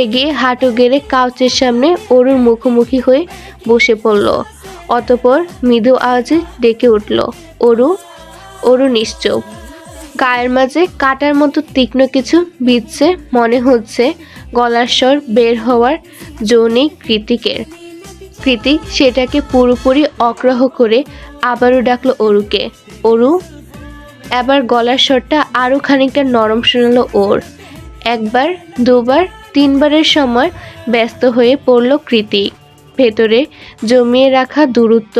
S1: এগিয়ে হাঁটু গেড়ে কাউচের সামনে অরুর মুখোমুখি হয়ে বসে পড়ল। অতঃপর মৃদু আওয়াজে ডেকে উঠল, অরু। অরু নিশ্চুপ। গায়ের মাঝে কাটার মতো তীক্ষ্ণ কিছু বিঁধছে। মনে হচ্ছে গলার স্বর বের হওয়ার জো নেই কৃতিকের। কৃতিক সেটাকে পুরোপুরি অগ্রাহ্য করে আবারও ডাকলো অরুকে, অরু। এবার গলার স্বরটা আরও খানিকটা নরম শোনালো ওর। 1 বার 2 বার 3 বারের সময় ব্যস্ত হয়ে পড়ল কৃতিক। ভেতরে জমিয়ে রাখা দূরত্ব,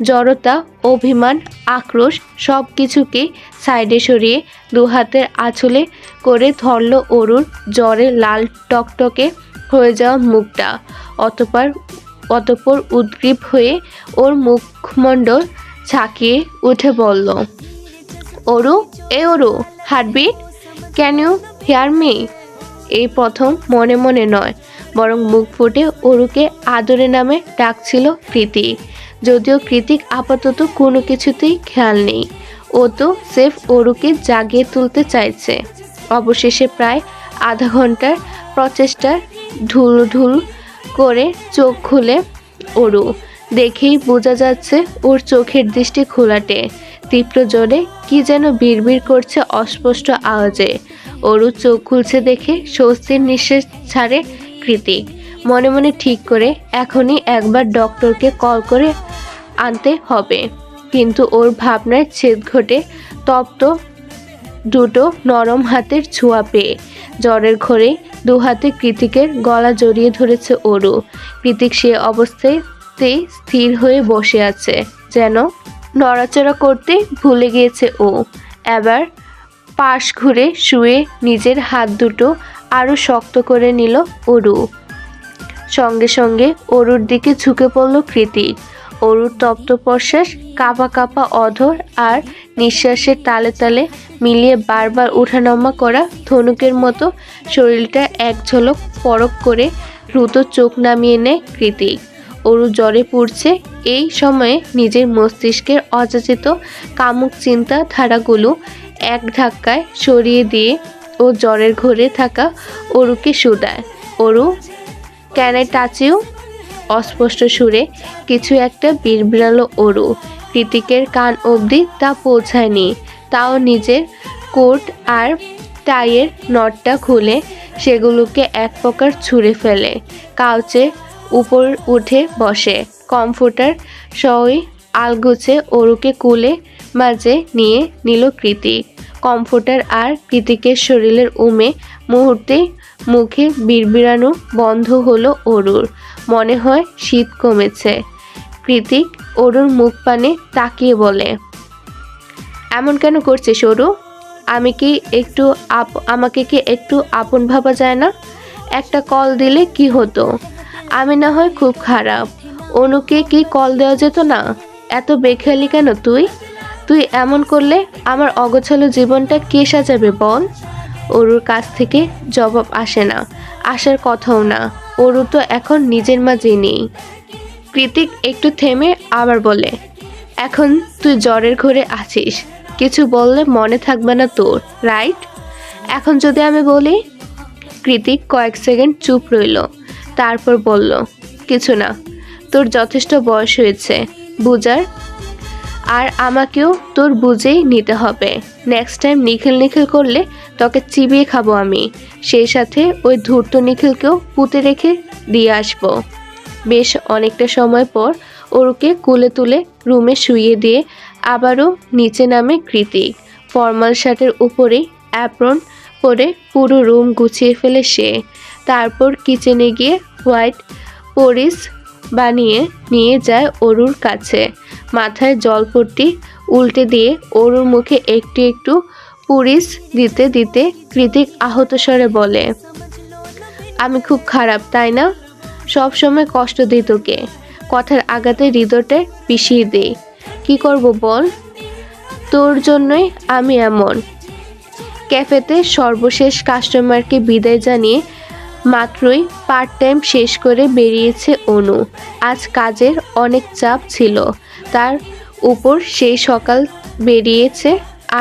S1: জড়তা, অভিমান, আক্রোশ সব কিছুকে সাইডে সরিয়ে 2 হাতের আঁচলে করে ধরল অরুর জ্বরে লাল টকটকে হয়ে যাওয়া মুখটা। অতঃপর উদ্গ্রীব হয়ে ওর মুখমণ্ডল ঝাঁকিয়ে উঠে বলল, অরু, এ Aru, heartbeat, can you hear me? এই প্রথম মনে মনে নয়, বরং মুখ ফুটে অরুকে আদরে নামে ডাকছিল কৃতিক। যদিও কৃতিক আপাতত কোনো কিছুতেই খেয়াল নেই। ও তো সেফ অরুকে জাগিয়ে তুলতে চাইছে। অবশেষে প্রায় আধা ঘন্টার প্রচেষ্টার ঢুল করে চোখ খুলে অরু। দেখেই বোঝা যাচ্ছে ওর চোখের দৃষ্টি খোলাটে। তীব্র জোরে কি যেন বিড়বিড় করছে অস্পষ্ট আওয়াজে। অরু চোখ খুলছে দেখে স্বস্তির নিঃশ্বাস ছাড়ে কৃতিক। মনে মনে ঠিক করে এখনই একবার ডক্টরকে কল করে আনতে হবে। কিন্তু ওর ভাবনায় ছেদ ঘটে তপ্ত 2 নরম হাতের ছোঁয়া পেয়ে। জ্বরের ঘোরে 2 হাতে কৃতিকের গলা জড়িয়ে ধরেছে অরু। কৃতিক সে অবস্থাতেই স্থির হয়ে বসে আছে, যেন নড়াচড়া করতে ভুলে গিয়েছে ও। এবার পাশ ঘুরে শুয়ে নিজের হাত দুটো আরও শক্ত করে নিল অরু। সঙ্গে সঙ্গে অরুর দিকে ঝুঁকে পড়ল কৃতিক। অরুর তপ্ত প্রশ্বাস, কাঁপা কাঁপা অধর আর নিঃশ্বাসের তালে তালে মিলিয়ে বারবার ওঠানামা করা ধনুকের মতো শরীরটা এক ঝলক পরখ করে দ্রুত চোখ নামিয়ে নেয় কৃতিক। অরু জ্বরে পুড়ছে। এই সময়ে নিজের মস্তিষ্কের অযাচিত কামুক চিন্তা ধারাগুলো এক ধাক্কায় সরিয়ে দিয়ে ও জ্বরের ঘোরে থাকা অরুকে শুধায়, Aru, can I touch you? অস্পষ্ট সুরে কিছু একটা বিড়বিড়ালো অরু। কৃতিকের কান অবধি তা পৌঁছায়নি। তাও নিজের কোট আর টাইয়ের নটটা খুলে সেগুলোকে এক প্রকার ছুঁড়ে ফেলে কাউচে উপর উঠে বসে। কমফোর্টার সহই আলগোছে অরুকে কুলে মাঝে নিয়ে নিল কৃতিক। কমফোর্টার আর কৃতিকের শরীরের মুহূর্তে মুখে বিড়বিড়ানো বন্ধ হলো অরুর। মনে হয় শীত কমেছে। কৃতিক অরুর মুখ পানে তাকিয়ে বলে, এমন কেন করছিস অরু? আমাকে কি একটু আপন ভাবা যায় না? একটা কল দিলে কি হতো? আমি না হয় খুব খারাপ, অনুকে কি কল দেওয়া যেত না? এত বেখেয়ালি কেন তুই? তুই এমন করলে আমার অগোছালো জীবনটা কে সাজাবে বল? অরুর কাছ থেকে জবাব আসে না, আসার কথাও না। অরু তো এখন নিজের মাঝেই নেই। কৃতিক একটু থেমে আবার বলে, এখন তুই জ্বরের ঘরে আছিস, কিছু বললে মনে থাকবে না তোর, রাইট? এখন যদি আমি বলি? কৃতিক কয়েক সেকেন্ড চুপ রইল, তারপর বলল, কিছু না, তোর যথেষ্ট বয়স হয়েছে বুঝার, আর আমাকেও তোর বুঝেই নিতে হবে। নেক্সট টাইম নিখিল নিখিল করলে তোকে চিবিয়ে খাবো আমি, সেই সাথে ওই ধূর্ত নিখিলকেও পুঁতে রেখে দিয়ে আসবো। বেশ অনেকটা সময় পর ওরকে কুলে তুলে রুমে শুইয়ে দিয়ে আবারও নিচে নামে কৃতিক। ফর্মাল শার্টের উপরেই অ্যাপ্রন পরে পুরো রুম গুছিয়ে ফেলে সে। তারপর কিচেনে গিয়ে হোয়াইট পরিস বানিয়ে নিয়ে যায় অরুর কাছে। মাথায় জলপট্টি উল্টে দিয়ে অরুর মুখে একটু একটু পুরিস দিতে দিতে কৃতিক আহত স্বরে বলে, আমি খুব খারাপ তাই না? সব সময় কষ্ট দিই তোকে, কথার আঘাতে হৃদয়টা পিষিয়ে দিই। কি করব বল? তোর জন্যই আমি এমন। ক্যাফেতে সর্বশেষ কাস্টমারকে বিদায় জানিয়ে মাত্রই পার্ট টাইম শেষ করে বেরিয়েছে অনু। আজ কাজের অনেক চাপ ছিল তার উপর, সেই সকাল বেরিয়েছে।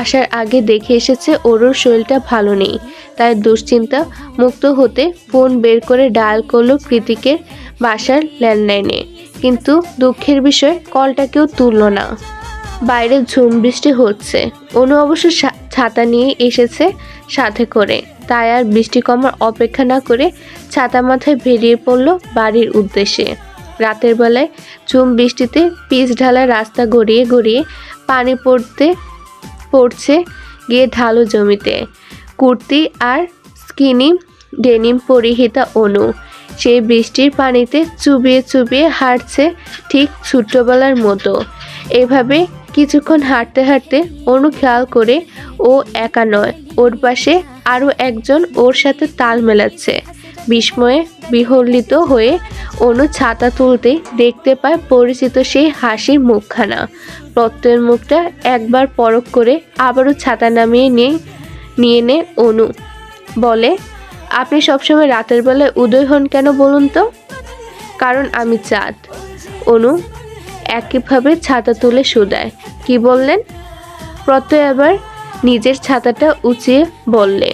S1: আসার আগে দেখে এসেছে অরুর শরীরটা ভালো নেই। তাই দুশ্চিন্তা মুক্ত হতে ফোন বের করে ডায়াল করলো কৃতিকের বাসার ল্যান্ডলাইনে, কিন্তু দুঃখের বিষয় কলটা কেউ তুলল না। বাইরে ঝুম বৃষ্টি হচ্ছে। অনু অবশ্য ছাতা নিয়ে এসেছে সাথে করে, তাই আর বৃষ্টি কমার অপেক্ষা না করে ছাতা মাথায় বেরিয়ে পড়ল বাড়ির উদ্দেশ্যে। রাতের বেলায় ঝুম বৃষ্টিতে পিচ ঢালা রাস্তা গড়িয়ে গড়িয়ে পানি পড়ছে গিয়ে ঢালু জমিতে। কুর্তি আর স্কিনি ডেনিম পরিহিতা অনু সেই বৃষ্টির পানিতে চুবিয়ে চুবিয়ে হাঁটছে ঠিক ছোট্টবেলার মতো। এভাবে কিছুক্ষণ হাঁটতে হাঁটতে অনু খেয়াল করে ও একা নয়, ওর পাশে আরও একজন ওর সাথে তাল মেলাচ্ছে। বিস্ময়ে বিহ্বলিত হয়ে অনু ছাতা তুলতে দেখতে পায় পরিচিত সেই হাসির মুখখানা। প্রত্যয়ের মুখটা একবার পরখ করে আবারও ছাতা নামিয়ে নিয়ে নে অনু। বলে, আপনি সবসময় রাতের বেলায় উদয় হন কেন বলুন তো? কারণ আমি চাঁদ। অনু একইভাবে ছাতা তুলে শুধায়। কি বললেন? প্রত্যয় আবার নিজের ছাতাটা উঁচিয়ে বললে,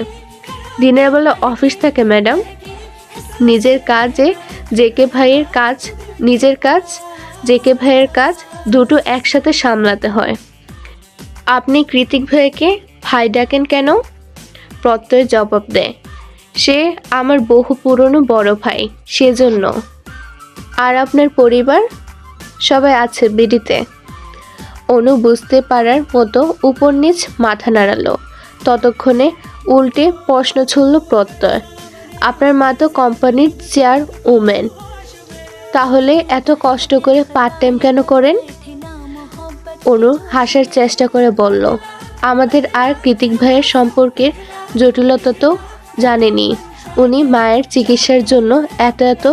S1: দিনের বেলা অফিস থাকে ম্যাডাম। নিজের কাজ দুটো একসাথে সামলাতে হয়। আপনি কৃতিক ভাইকে ভাই ডাকেন কেন? প্রত্যয় জবাব দেয়, সে আমার বহু পুরনো বড় ভাই, সেজন্য। আর আপনার পরিবার? সবাই আছে বিডিতে। অনু বুঝতে পারার মতো উপর নিচ মাথা নাড়ালো। ততক্ষণে উল্টে প্রশ্ন ছুড়ল প্রত্যয়, আপনার মা তো কোম্পানির চেয়ার ওম্যান, তাহলে এত কষ্ট করে পার্ট টাইম কেন করেন? অনু হাসার চেষ্টা করে বলল, আমাদের আর কৃতিক ভাইয়ের সম্পর্কের জটিলতা তো জানেনি। উনি মায়ের চিকিৎসার জন্য এত এত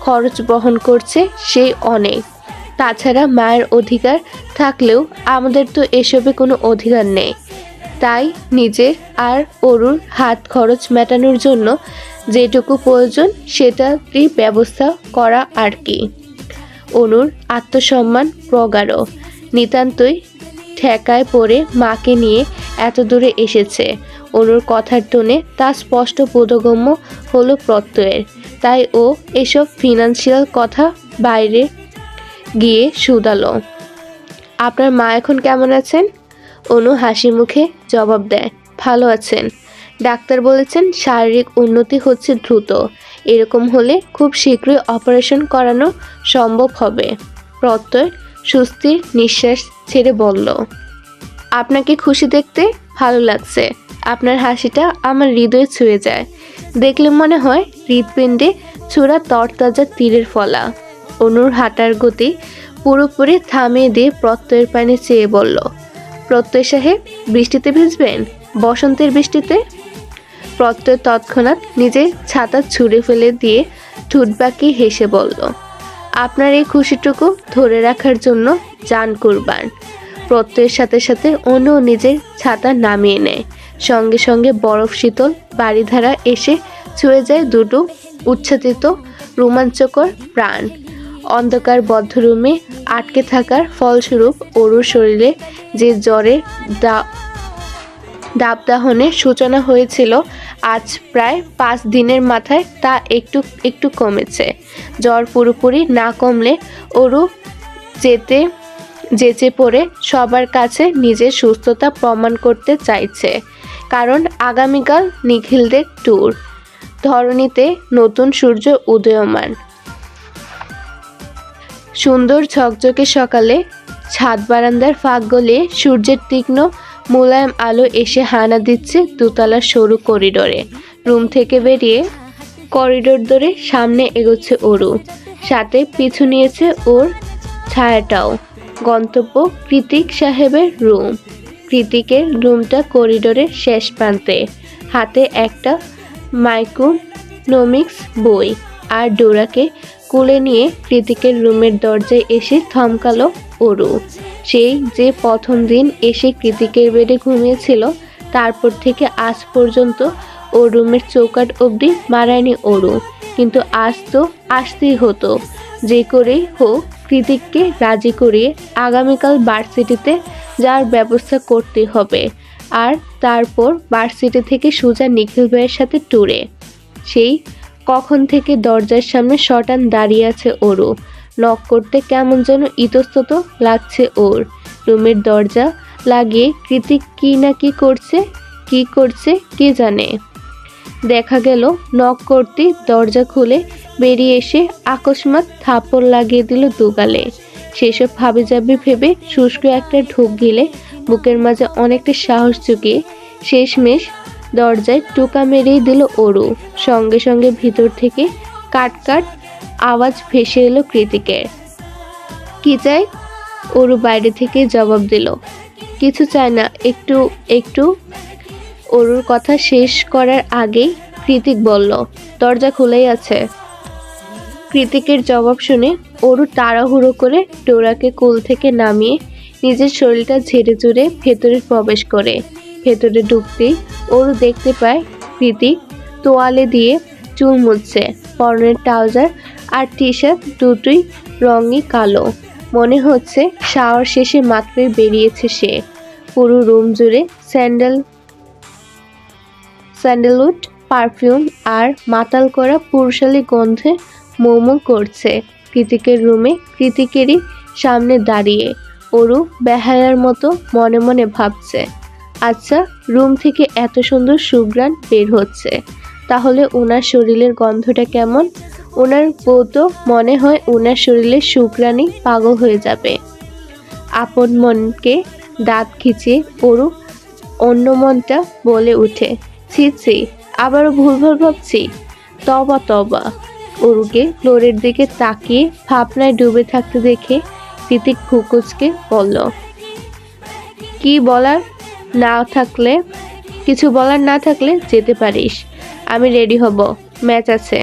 S1: খরচ বহন করছে, সেই অনেক। তাছাড়া মায়ের অধিকার থাকলেও আমাদের তো এসবে কোনো অধিকার নেই। তাই নিজের আর অরুর হাত খরচ মেটানোর জন্য যেটুকু প্রয়োজন সেটারই ব্যবস্থা করা আর কি। অনুর আত্মসম্মান প্রগাঢ়। নিতান্তই ঠেকায় পড়ে মাকে নিয়ে এত দূরে এসেছে। অনুর কথার টোনে তা স্পষ্ট বোধগম্য হলো প্রত্যয়ের। তাই ও এসব ফিনান্সিয়াল কথা বাইরে গিয়ে শুধালো, আপনার মা এখন কেমন আছেন? অনু হাসি মুখে জবাব দেয়, ভালো আছেন। ডাক্তার বলেছেন শারীরিক উন্নতি হচ্ছে দ্রুত। এরকম হলে খুব শীঘ্রই অপারেশন করানো সম্ভব হবে। প্রত্যয় স্বস্তির নিঃশ্বাস ছেড়ে বলল, আপনাকে খুশি দেখতে ভালো লাগছে। আপনার হাসিটা আমার হৃদয়ে ছুঁয়ে যায়। দেখলে মনে হয় হৃৎপিণ্ডে ছোড়া তরতাজা তীরের ফলা। অনুর হাঁটার গতি পুরোপুরি থামিয়ে দিয়ে প্রত্যয়ের পানে চেয়ে বলল, প্রত্যয় সাহেব, বৃষ্টিতে ভিজবেন? বসন্তের বৃষ্টিতে? প্রত্যয় তৎক্ষণাৎ নিজের ছাতা ছুঁড়ে ফেলে দিয়ে ঠোঁট বাঁকিয়ে হেসে বলল, আপনার এই খুশিটুকু ধরে রাখার জন্য জান কুরবান। প্রত্যয়ের সাথে সাথে অনু নিজের ছাতা নামিয়ে নেয়। সঙ্গে সঙ্গে বরফ শীতল বাড়িধারা এসে ছুঁয়ে যায় দুটো উচ্ছ্বাসিত রোমাঞ্চকর প্রাণ। অন্ধকার বদ্ধ রুমে আটকে থাকার ফলস্বরূপ অরুর শরীরে যে জ্বরের দাবদাহনের সূচনা হয়েছিল আজ প্রায় 5 দিনের মাথায় তা একটু একটু কমেছে। জ্বর পুরোপুরি না কমলে অরু যেচে পড়ে সবার কাছে নিজের সুস্থতা প্রমাণ করতে চাইছে। কারণ আগামীকাল নিখিলদের ট্যুর। ধরণীতে নতুন সূর্য উদীয়মান। সুন্দর ঝকঝকে সকালে ছাদ বারান্দার ফাঁক গলিয়ে সূর্যের তীক্ষ্ণ মোলায়েম আলো এসে হানা দিচ্ছে দোতলার সরু করিডোরে। রুম থেকে বেরিয়ে করিডোর ধরে সামনে এগোচ্ছে অরু, সাথে পিছু নিয়েছে ওর ছায়াটাও। গন্তব্য কৃতিক সাহেবের রুম। কৃতিকের রুমটা করিডোরের শেষ প্রান্তে। হাতে একটা মাইক্রোনমিক্স বই আর ডোরাকে কোলে নিয়ে কৃতিকের রুমের দরজায় এসে থমকালো অরু। সেই যে প্রথম দিন এসে কৃতিকের বেডে ঘুমিয়েছিল, তারপর থেকে আজ পর্যন্ত ও রুমের চৌকাঠ অবধি মারায়নি অরু। কিন্তু আজ তো আসতেই হতো। যে করেই হোক কৃতিককে রাজি করিয়ে আগামীকাল ভার্সিটিতে যাওয়ার ব্যবস্থা করতে হবে। আর তারপর ভার্সিটি থেকে সোজা নিখিল ভাইয়ের সাথে ট্যুরে। সেই কখন থেকে দরজার সামনে শটান দাঁড়িয়ে আছে অরু। নক করতে কেমন যেন ইতস্তত লাগছে ওর। রুমের দরজা লাগিয়ে কৃতিক কি না কি করছে কে জানে। দেখা গেল নক করতেই দরজা খুলে বেরিয়ে এসে আকস্মাৎ থাপ্পড় লাগিয়ে দিল দুগালে। সেসব হাবিজাবি ভেবে শুষ্ক একটা ঢোক গিলে বুকের মাঝে অনেকটা সাহস জুগিয়ে শেষমেশ দরজায় টোকা মেরেই দিল অরু। সঙ্গে সঙ্গে ভিতর থেকে কাট আওয়াজ ভেসে এলো কৃতিকের। কি চাই? অরু বাইরে থেকে জবাব দিল, কিছু চাই না, একটু। অরুর কথা শেষ করার আগেই কৃতিক বলল, দরজা খোলাই আছে। কৃতিকের জবাব শুনে অরু তাড়াহুড়ো করে ডোরাকে কোল থেকে নামিয়ে নিজের শরীরটা ঝেড়ে চুড়ে ভেতরে প্রবেশ করে। ভেতরে ঢুকতেই অরু দেখতে পায় কৃতিক তোয়ালে দিয়ে চুল মুছছে। পরনের ট্রাউজার আর টি শার্ট দুটোই রঙই কালো। মনে হচ্ছে শাওয়ার শেষে মাত্রই বেরিয়েছে সে। পুরো রুম জুড়ে স্যান্ডেলউড পারফিউম আর মাতাল করা পুরুষালী গন্ধে মোমো করছে। কৃতিকের রুমে কৃতিকেরই সামনে দাঁড়িয়ে অরু বেহায়ার মতো মনে মনে ভাবছে, আচ্ছা, রুম থেকে এত সুন্দর সুঘ্রাণ বের হচ্ছে, তাহলে ওনার শরীরের গন্ধটা কেমন? ওনার বউ তো মনে হয় ওনার শরীরের সুঘ্রাণই পাগল হয়ে যাবে। আপন মনকে দাঁত খিচিয়ে অরু অন্য মনটা বলে উঠে, ছি ছি, আবারও ভুলভাল ভাবছি। তবা। অরুকে ফ্লোরের দিকে তাকিয়ে ভাবনায় ডুবে থাকতে দেখে কৃতিক ফুকুচকে বলল, কিছু বলার না থাকলে যেতে পারিস, আমি রেডি হব, ম্যাচ আছে।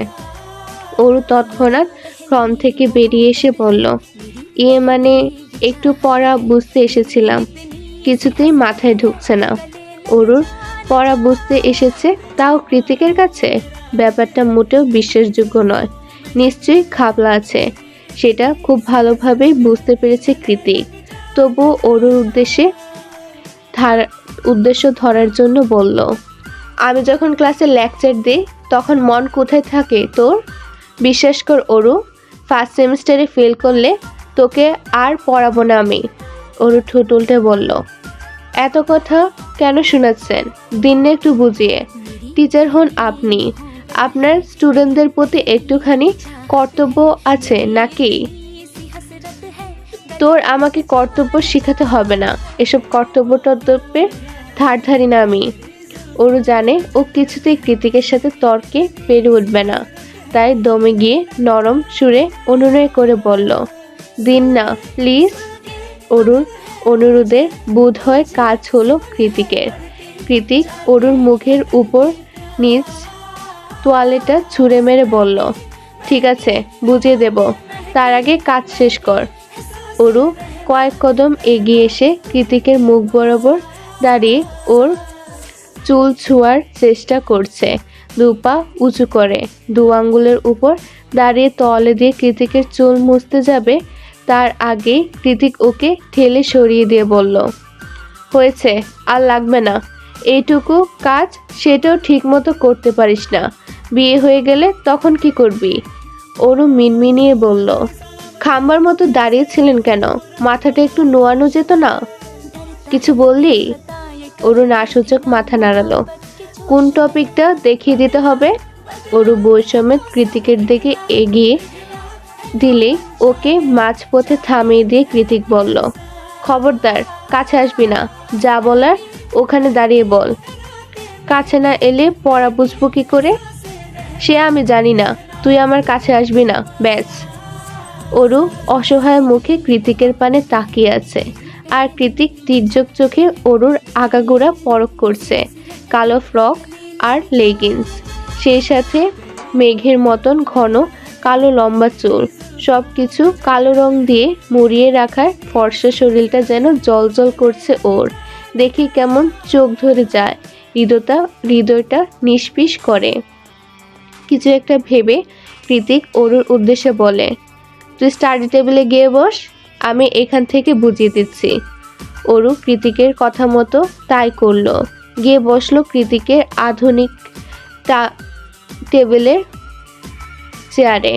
S1: অরু তৎক্ষণাৎ ফ্রম থেকে বেরিয়ে এসে বলল, মানে একটু পড়া বুঝতে এসেছিলাম, কিছুতেই মাথায় ঢুকছে না। অরুর পড়া বুঝতে এসেছে, তাও কৃতিকের কাছে? ব্যাপারটা মোটেও বিশ্বাসযোগ্য নয়। নিশ্চয়ই ঘাবলা আছে। সেটা খুব ভালোভাবেই বুঝতে পেরেছে কৃতিক। তবু অরুর উদ্দেশ্য ধরার জন্য বলল, আমি যখন ক্লাসে লেকচার দিই তখন মন কোথায় থাকে তোর? বিশ্বাস কর অরু, ফার্স্ট সেমিস্টারে ফেল করলে তোকে আর পড়াবো না আমি। অরু ঠোঁট উল্টে বলল, এত কথা কেন শোনাচ্ছেন? দিন না একটু বুঝিয়ে। টিচার হন আপনি, আপনার স্টুডেন্টদের প্রতি একটুখানি কর্তব্য আছে নাকি? তোর আমাকে কর্তব্য শিখাতে হবে না, এসব কর্তব্য টর্তব্যের ধার ধারি না আমি। ওরু জানে ও কিছুতেই কৃতিকের সাথে তর্কে পেরে উঠবে না, তাই দমে গিয়ে নরম সুরে অনুনয় করে বলল, দিন না প্লিজ। অরুর অনুরোধের বোধ হয় কাজ হলো কৃতিকের। কৃতিক অরুর মুখের উপর নিজ তোয়ালেটা ছুঁড়ে মেরে বলল, ঠিক আছে বুঝিয়ে দেব, তার আগে কাজ শেষ কর। অরু কয়েক কদম এগিয়ে এসে কৃতিকের মুখ বরাবর দাঁড়িয়ে ওর চুল ছোঁয়ার চেষ্টা করছে, দুপা উঁচু করে দু আঙ্গুলের উপর দাঁড়িয়ে তোয়ালে দিয়ে কৃতিকের চুল মুছতে যাবে, তার আগে কৃতিক ওকে ঠেলে সরিয়ে দিয়ে বলল, হয়েছে, আর লাগবে না। এইটুকু কাজ সেটাও ঠিক মতো করতে পারিস না, বিয়ে হয়ে গেলে তখন কি করবি? ওরু মিনমিনিয়ে বলল, খাম্বার মতো দাঁড়িয়েছিলেন কেন? মাথাটা একটু নোয়ানো যেত না? কিছু বললি? অরু নাসূচক মাথা নাড়ালো। কোন টপিকটা দেখিয়ে দিতে হবে? অরু বই সমেত কৃতিকের দিকে এগিয়ে দিলে ওকে মাঝপথে থামিয়ে দিয়ে কৃতিক বলল, খবরদার কাছে আসবি না, যা বলার ওখানে দাঁড়িয়ে বল। কাছে না এলে পড়া বুঝবো কি করে? সে আমি জানি না, তুই আমার কাছে আসবি না, ব্যাস। অরু অসহায় মুখে কৃতিকের পানে তাকিয়ে আছে, আর কৃতিক তির্যক চোখে অরুর আগাগোড়া পরখ করছে। কালো ফ্রক আর লেগিংস, সেই সাথে মেঘের মতন ঘন কালো লম্বা চুল, সব কিছু কালো রং দিয়ে মুড়িয়ে রাখার ফর্সা শরীরটা যেন জ্বলজ্বল করছে ওর। দেখি কেমন চোখ ধরে যায়, হৃদয়টা নিষ্পিস করে। কিছু একটা ভেবে কৃতিক অরুর উদ্দেশ্যে বলে, তুই স্টাডি টেবিলে গিয়ে বস, আমি এখান থেকে বুঝিয়ে দিচ্ছি। অরু কৃতিকের কথা মতো তাই করলো, গিয়ে বসলো কৃতিকের আধুনিক টেবিলের চেয়ারে।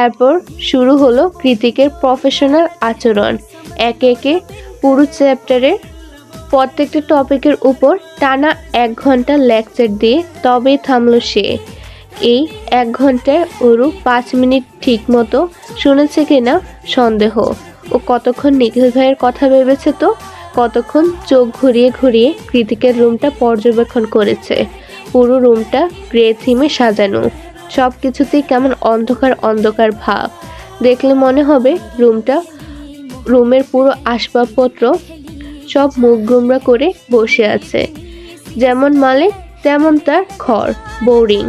S1: এরপর শুরু হলো কৃতিকের প্রফেশনাল আচরণ। একে একে পুরো চ্যাপ্টারের প্রত্যেকটা টপিকের উপর টানা 1 ঘন্টা লেকচার দিয়ে তবেই থামলো সে। এই 1 ঘন্টায় অরু 5 মিনিট ঠিক মতো শুনেছে কিনা সন্দেহ। ও কতক্ষণ নিখিল ভাইয়ের কথা ভেবেছে, তো কতক্ষণ চোখ ঘুরিয়ে ঘুরিয়ে কৃতিকের রুমটা পর্যবেক্ষণ করেছে। পুরো রুমটা গ্রে থিমে সাজানো, সব কিছুতেই কেমন অন্ধকার অন্ধকার ভাব। দেখলে মনে হবে রুমের পুরো আসবাবপত্র সব মুখ গুমরা করে বসে আছে। যেমন মালিক তেমন তার ঘর। বোরিং।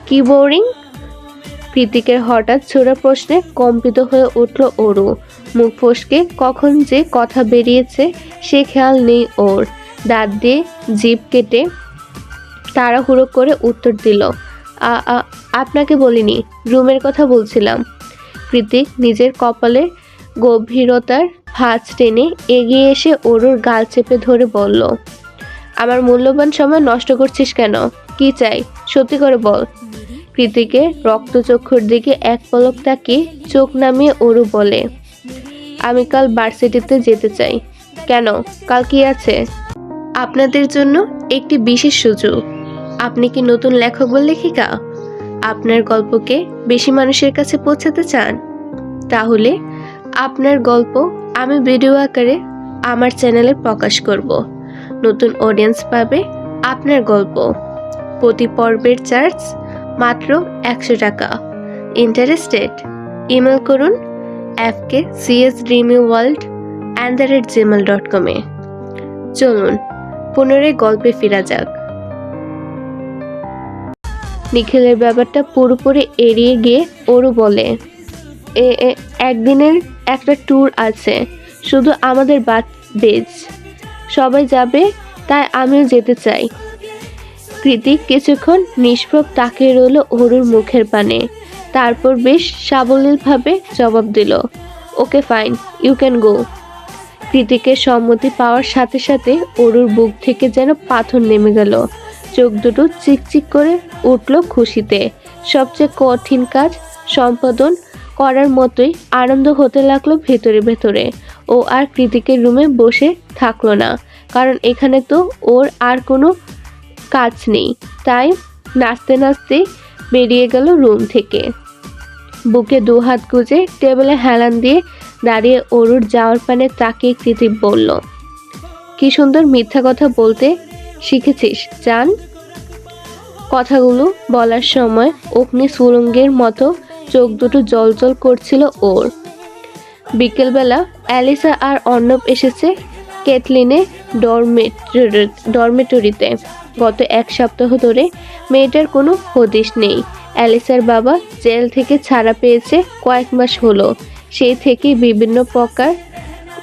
S1: কি বোরিং? কৃতিকের হঠাৎ ছোড়া প্রশ্নে কম্পিত হয়ে উঠল অরু। মুখ ফসকে কখন যে কথা বেরিয়েছে সে খেয়াল নেই ওর। দাঁত দিয়ে জিভ কেটে তাড়াহুড়ো করে উত্তর দিল, আপনাকে বলিনি, রুমের কথা বলছিলাম। কৃতিক নিজের কপালে গভীরতার ভাঁজ টেনে এগিয়ে এসে অরুর গাল চেপে ধরে বলল, আমার মূল্যবান সময় নষ্ট করছিস কেন? কি চাই সত্যি করে বল। কৃতিকের রক্তচক্ষুর দিকে এক পলক তাকিয়ে চোখ নামিয়ে অরু বলে, আমি কাল ভার্সিটিতে যেতে চাই। কেন, কাল কি আছে? আপনাদের জন্য একটি বিশেষ সুযোগ। আপনি কি নতুন লেখক বা লেখিকা? আপনার গল্পকে বেশি মানুষের কাছে পৌঁছাতে চান? তাহলে আপনার গল্প আমি ভিডিও আকারে আমার চ্যানেলে প্রকাশ করব। নতুন অডিয়েন্স পাবে আপনার গল্প। প্রতি পর্বের চার্জ মাত্র 100 টাকা। ইন্টারেস্টেড? ইমেল করুন fkcsdreamyworld@gmail.com এ। চলুন পুনরায় গল্পে ফেরা যাক। নিখিলের ব্যাপারটা পুরোপুরি এড়িয়ে গিয়ে অরু বলে, একদিনের একটা ট্যুর আছে, শুধু আমাদের বেচ, সবাই যাবে, তাই আমিও যেতে চাই। কৃতিক কিছুক্ষণ নিষ্প্রভ তাকিয়ে রইল অরুর মুখের পানে, তারপর বেশ সাবলীলভাবে জবাব দিল, okay fine, you can go. কৃতিকের সম্মতি পাওয়ার সাথে সাথে অরুর বুক থেকে যেন পাথর নেমে গেল। চোখ দুটো চিকচিক করে উঠল খুশিতে। সবচেয়ে কঠিন কাজ সম্পাদন করার মতোই আনন্দ হতে লাগলো ভেতরে ভেতরে। ও আর কৃতিকের রুমে বসে থাকলো না, কারণ এখানে তো ওর আর কোনো কাজ নেই। তাই নাচতে নাচতে বেরিয়ে গেল রুম থেকে। বুকে দু হাত গুজে টেবিলে হেলান দিয়ে দাঁড়িয়ে অরুর যাওয়ার পানে তাকিয়ে কৃতি বলল, কি সুন্দর মিথ্যা কথা বলতে শিখেছিস জান। কথাগুলো বলার সময় অগ্নি সুরঙ্গের মতো চোখ দুটো জলজল করছিল ওর। বিকেলবেলা অ্যালিসা আর অর্ণব এসেছে ক্যাথলিনের ডরমেটরিতে। গত এক সপ্তাহ ধরে মেয়েটার কোনো হদিশ নেই। অ্যালিসার বাবা জেল থেকে ছাড়া পেয়েছে কয়েক মাস হলো। সেই থেকে বিভিন্ন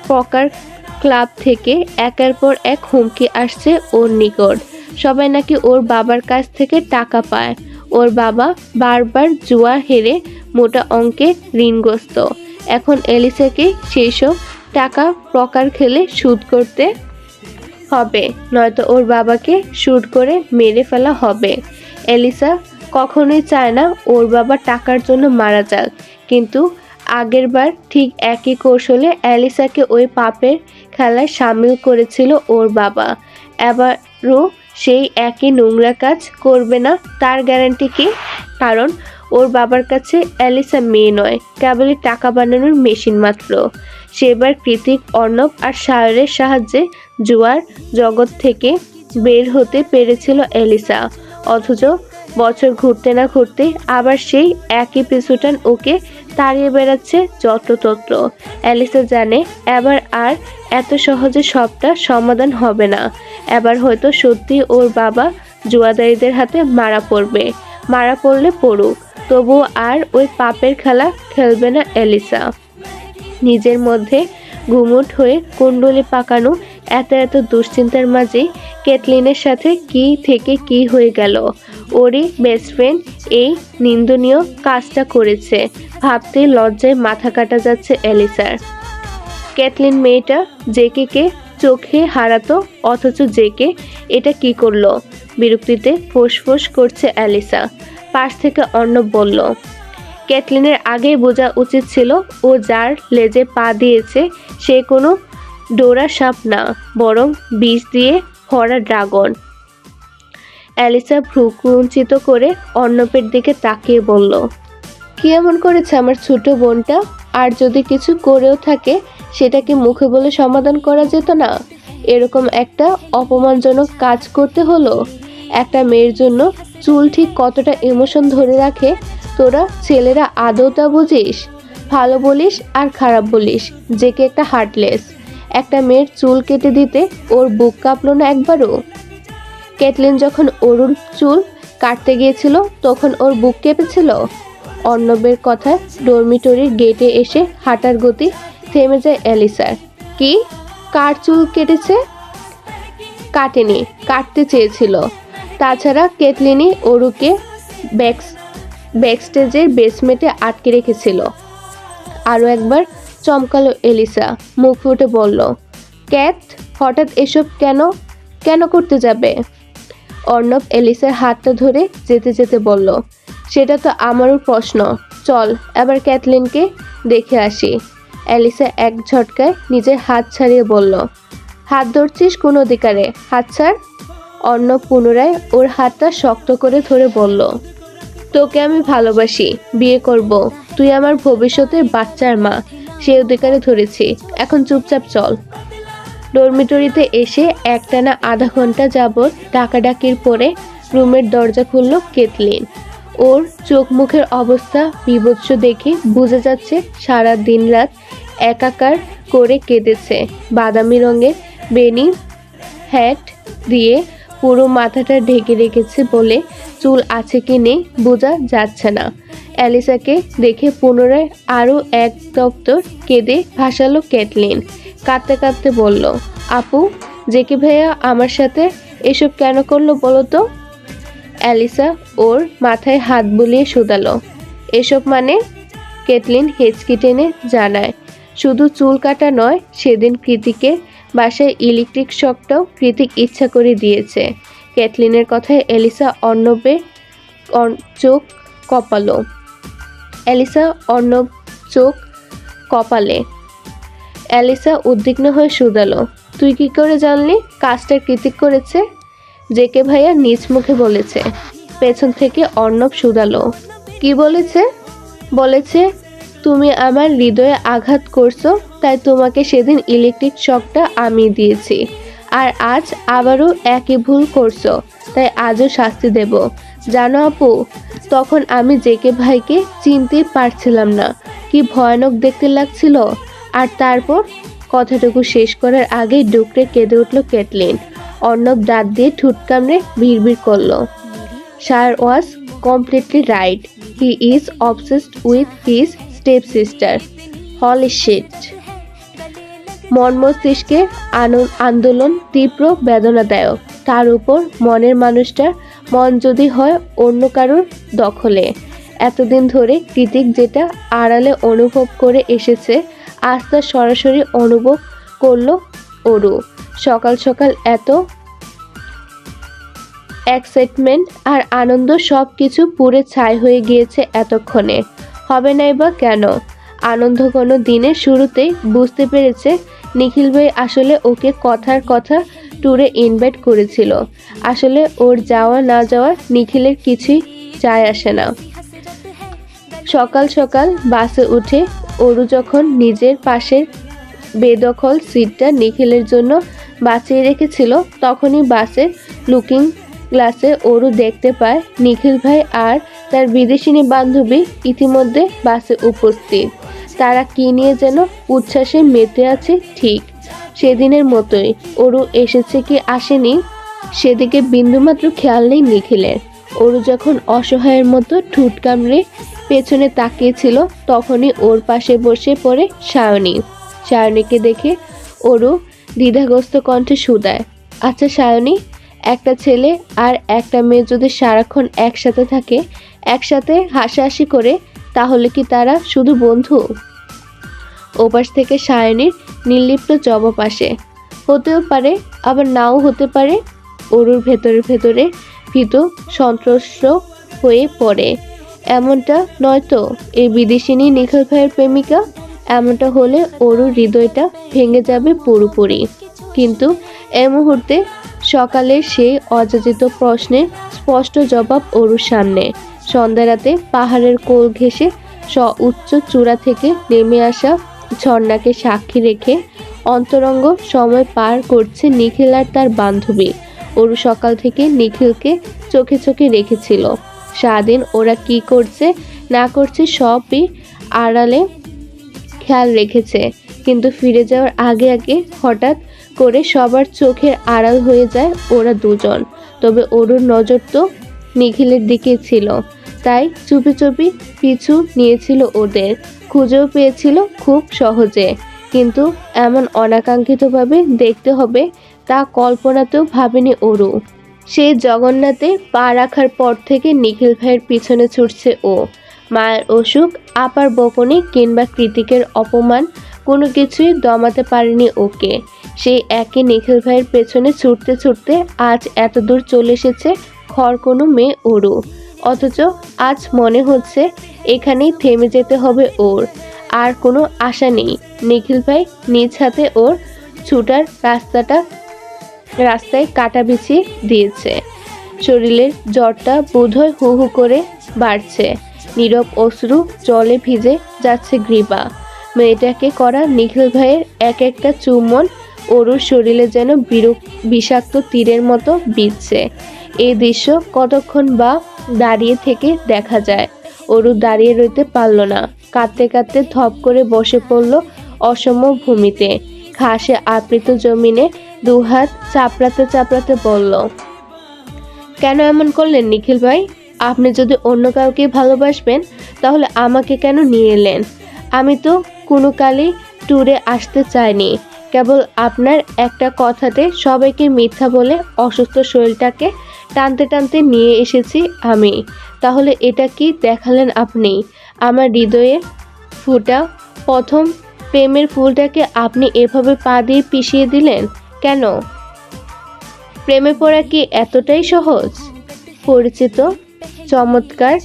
S1: প্রকার ক্লাব থেকে একের পর এক হুমকি আসছে ওর নিকট। সবাই নাকি ওর বাবার কাছ থেকে টাকা পায়। ওর বাবা বারবার জুয়া হেরে মোটা অঙ্কে ঋণগ্রস্ত। এখন এলিসাকে সেই সব টাকা প্রকার খেলে শোধ করতে হবে, নয়তো ওর বাবাকে শুট করে মেরে ফেলা হবে। এলিসা কখনোই চায় না ওর বাবা টাকার জন্য মারা যাক, কিন্তু আগেরবার ঠিক একই কৌশলে অ্যালিসাকে ওই পাপের খেলায় সামিল করেছিল ওর বাবা। এবারও সেই একই নোংরা কাজ করবে না তার গ্যারান্টি কি? কারণ ওর বাবার কাছে অ্যালিসা মেয়ে নয়, কেবলই টাকা বানানোর মেশিন মাত্র। সেবার কৃতিক, অর্ণব আর সায়রের সাহায্যে জুয়ার জগৎ থেকে বের হতে পেরেছিল এলিসা। অথচ বছর ঘুরতে না ঘুরতে আবার সেই একই পিছুটান ওকে তাড়িয়ে বেড়াচ্ছে যত্রতত্র। এলিসা জানে এবার আর এত সহজে সবটা সমাধান হবে না। এবার হয়তো সত্যি ওর বাবা জুয়াদারিদের হাতে মারা পড়বে। মারা পড়লে পড়ুক, তবুও আর ওই পাপের খেলা খেলবে না এলিসা। নিজের মধ্যে ঘুমুট হয়ে কুণ্ডলি পাকানো এত দুশ্চিন্তার মাঝেই ক্যাথলিনের সাথে কি থেকে কি হয়ে গেল। ওরই বেস্ট ফ্রেন্ড এই নিন্দনীয় কাজটা করেছে ভাবতে লজ্জায় মাথা কাটা যাচ্ছে এলিসার। ক্যাথলিন মেয়েটা জেকে চোখে হারাতো, অথচ জেকে এটা কি করলো? বিরক্তিতে ফোঁস করছে এলিসা। পাশ থেকে অর্ণব বলল, ক্যাথলিনের আগেই বোঝা উচিত ছিল ও যার লেজে পা দিয়েছে সে কোনো ডোরা সাপ না, বরং বিষ দিয়ে ভরা ড্রাগন। অ্যালিসা ভ্রু কুঞ্চিত করে অর্ণবের দিকে তাকিয়ে বলল, কি এমন করেছে আমার ছোট বোনটা? আর যদি কিছু করেও থাকে সেটা কি মুখে বলে সমাধান করা যেত না? এরকম একটা অপমানজনক কাজ করতে হলো? একটা মেয়ের জন্য চুল ঠিক কতটা ইমোশন ধরে রাখে তোরা ছেলেরা আদৌ তা বুঝিস? ভালো বলিস আর খারাপ বলিস, যে কে একটা হার্টলেস। একটা মেয়ের চুল কেটে দিতে ওর বুক কাঁপলো না একবারও? ক্যাথলিন যখন অরুর চুল কাটতে গিয়েছিল তখন ওর বুক কেঁপেছিল? অর্ণবের কথায় ডরমিটরির গেটে এসে হাঁটার গতি থেমে যায় এলিসার। কি? কার চুল কেটেছে? কাটেনি, কাটতে চেয়েছিল। তাছাড়া ক্যাথলিনই অরুকে ব্যাকস্টেজের বেসমেন্টে আটকে রেখেছিল। আরও একবার চমকালো এলিসা, মুখ ফুটে বলল, ক্যাথ হঠাৎ এসব কেন করতে যাবে? অর্ণব এলিসার হাতটা ধরে যেতে যেতে বলল, সেটা তো আমারও প্রশ্ন। চল এবার ক্যাথলিনকে দেখে আসি। এলিসা এক ঝটকায় নিজের হাত ছাড়িয়ে বলল, হাত ধরছিস কোন অধিকারে? হাত ছাড়। অর্ণব পুনরায় ওর হাতটা শক্ত করে ধরে বলল, তোকে আমি ভালোবাসি, বিয়ে করব, তুই আমার ভবিষ্যতের বাচ্চার মা, সে অধিকারে ধরেছি। এখন চুপচাপ চল। ডরমিটরিতে এসে একটানা আধা ঘন্টা যাবৎ ডাকাডাকির পরে রুমের দরজা খুলল ক্যাথলিন। ওর চোখ মুখের অবস্থা বিভৎস দেখে বোঝা যাচ্ছে সারা দিন রাত একাকার করে কেঁদেছে। বাদামি রঙের বেনি হ্যাট দিয়ে পুরো মাথাটা ঢেকে রেখেছে বলে চুল আছে কি নেই বোঝা যাচ্ছে না। অ্যালিসাকে দেখে পুনরায় আরও এক দপ্তর কেঁদে ভাসালো ক্যাথলিন। কাঁদতে কাঁদতে বলল, আপু, জেকে ভাইয়া আমার সাথে এসব কেন করলো বলো তো? অ্যালিসা ওর মাথায় হাত বুলিয়ে শুধালো, এসব মানে? ক্যাথলিন হেঁচকি টেনে জানায়, শুধু চুল কাটা নয়, সেদিন কৃতিকের বাসায় ইলেকট্রিক শকটাও কৃতিক ইচ্ছা করে দিয়েছে। ক্যাথলিনের কথায় এলিসা অর্ণবের চোখ কপালো। অ্যালিসা উদ্বিগ্ন হয়ে শুধালো, তুই কি করে জানলি কাজটা কৃতিক করেছে? জেকে ভাইয়া নিজ মুখে বলেছে। পেছন থেকে অর্ণব শুধালো, কি বলেছে? বলেছে তুমি আমার হৃদয়ে আঘাত করছো, তাই তোমাকে সেদিন ইলেকট্রিক শকটা আমি দিয়েছি, আর আজ আবারও একই ভুল করছো, তাই আজও শাস্তি দেব। জানো আপু, তখন আমি জেকে ভাইকে চিনতেই পারছিলাম না, কি ভয়ানক দেখতে লাগছিল। আর তারপর কথাটুকু শেষ করার আগেই ডুকরে কেঁদে উঠল কেটলিন। অর্ণব দাঁত দিয়ে ঠুট কামড়ে ভিড় করলো। She was completely right, he is obsessed with his step sister. Holy shit. মন মস্তিষ্কের আন্দোলন তীব্র বেদনাদায়ক। তার উপর মনের মানুষটার মন যদি হয় অন্য কারোর দখলে। এতদিন ধরে কৃতিক যেটা আড়ালে অনুভব করে এসেছে, আজ তা সরাসরি অনুভব করলো অরু। সকাল সকাল এত এক্সাইটমেন্ট আর আনন্দ সব কিছু পুড়ে ছাই হয়ে গিয়েছে এতক্ষণে। হবে নাই বা কেন? আনন্দ কোনো দিনের শুরুতেই বুঝতে পেরেছে নিখিল ভাই আসলে ওকে কথার কথা ট্যুরে ইনভাইট করেছিল। আসলে ওর যাওয়া না যাওয়া নিখিলের কিছুই যায় আসে না। সকাল সকাল বাসে উঠে অরু যখন নিজের পাশের বেদখল সিটটা নিখিলের জন্য বাঁচিয়ে রেখেছিল, তখনই বাসের লুকিং গ্লাসে অরু দেখতে পায় নিখিল ভাই আর তার বিদেশিনী বান্ধবী ইতিমধ্যে বাসে উপস্থিত। তারা কি নিয়ে যেন উচ্ছ্বাসে মেতে আছে, ঠিক সেদিনের মতোই। অরু এসেছে কি আসেনি সেদিকে বিন্দুমাত্র খেয়াল নেই নিখিলের। অরু যখন অসহায়ের মতো ঠুট কামড়ে পেছনে তাকিয়েছিল, তখনই ওর পাশে বসে পড়ে সায়নী। সায়নীকে দেখে অরু দ্বিধাগ্রস্ত কণ্ঠে শুধায়, আচ্ছা সায়নী, একটা ছেলে আর একটা মেয়ে যদি সারাক্ষণ একসাথে থাকে, একসাথে হাসাহাসি করে, তাহলে কি তারা শুধু বন্ধু? ওপাশ থেকে সায়নীর নির্লিপ্ত জবাব আসে, হতেও পারে আবার নাও হতে পারে। অরুর ভেতরে ভেতরে ভীত সন্ত্রস্ত হয়ে পড়ে। এমনটা নয়তো এই বিদেশিনী নিখিল ভাইয়ের প্রেমিকা? এমনটা হলে অরুর হৃদয়টা ভেঙে যাবে পুরোপুরি। কিন্তু এ মুহূর্তে সকালের সেই অযাচিত প্রশ্নের স্পষ্ট জবাব অরুর সামনে। সন্ধ্যা রাতে পাহাড়ের কোল ঘেঁষে উচ্চ চূড়া থেকে নেমে আসা ঝর্ণাকে সাক্ষী রেখে অন্তরঙ্গ সময় পার করছে নিখিল আর তার বান্ধবী। অরু সকাল থেকে নিখিলকে চোখে চোখে রেখেছিল। সারাদিন ওরা কি করছে না করছে সবই আড়ালে খেয়াল রেখেছে, কিন্তু ফিরে যাওয়ার আগে আগে হঠাৎ করে সবার চোখের আড়াল হয়ে যায় ওরা দুজন। তবে অরুর নজর তো নিখিলের দিকে ছিল, তাই চুপি চুপি পিছু নিয়েছিল ওদের। খুঁজেও পেয়েছিল খুব সহজে, কিন্তু এমন অনাকাঙ্ক্ষিতভাবে দেখতে হবে তা কল্পনাতেও ভাবেনি অরু। সেই জগন্নাথে পা রাখার পর থেকে নিখিল ভাইয়ের পিছনে ছুটছে ও। মায়ের অসুখ, আপার বকুনি কিংবা কৃতিকের অপমান কোনো কিছুই দমাতে পারেনি ওকে। সেই একই নিখিল ভাইয়ের পেছনে ছুটতে ছুটতে আজ এত দূর চলে এসেছে খড় কোনো মেয়ে অরু। অথচ আজ মনে হচ্ছে এখানেই থেমে যেতে হবে ওর। আর কোনো আশা নেই। নিখিল ভাই নিজ হাতে ওর ছুটার রাস্তায় কাটা বিছিয়ে দিয়েছে। শরীরের জ্বরটা বোধহয় হু হু করে বাড়ছে। নীরব অশ্রু জলে ভিজে যাচ্ছে গ্রীবা। মেয়েটাকে করা নিখিল ভাইয়ের এক একটা চুম্বন অরুর শরীরে যেন বিষাক্ত তীরের মতো বিঁধছে। এই দৃশ্য কতক্ষণ বা দাঁড়িয়ে থেকে দেখা যায়। অরু দাঁড়িয়ে রইতে পারল না। কাঁদতে কাঁদতে ধপ করে বসে পড়ল অসম ভূমিতে। ঘাসে আবৃত জমিনে দুহাত চাপড়াতে চাপড়াতে বলল, কেন এমন করলেন নিখিল ভাই? আপনি যদি অন্য কাউকে ভালোবাসবেন তাহলে আমাকে কেন নিয়ে এলেন? আমি তো কোনো কালই ট্যুরে আসতে চাইনি। কেবল আপনার একটা কথাতে সবাইকে মিথ্যা বলে অসুস্থ শরীরটাকে টানতে টানতে নিয়ে এসেছি আমি। তাহলে এটা কি দেখালেন আপনি? আমার হৃদয়ের ফুটা প্রথম প্রেমের ফুলটাকে আপনি এভাবে পা দিয়ে পিষিয়ে দিলেন কেন? প্রেমে পড়া কি এতটাই সহজ? পরিচিত চমৎকার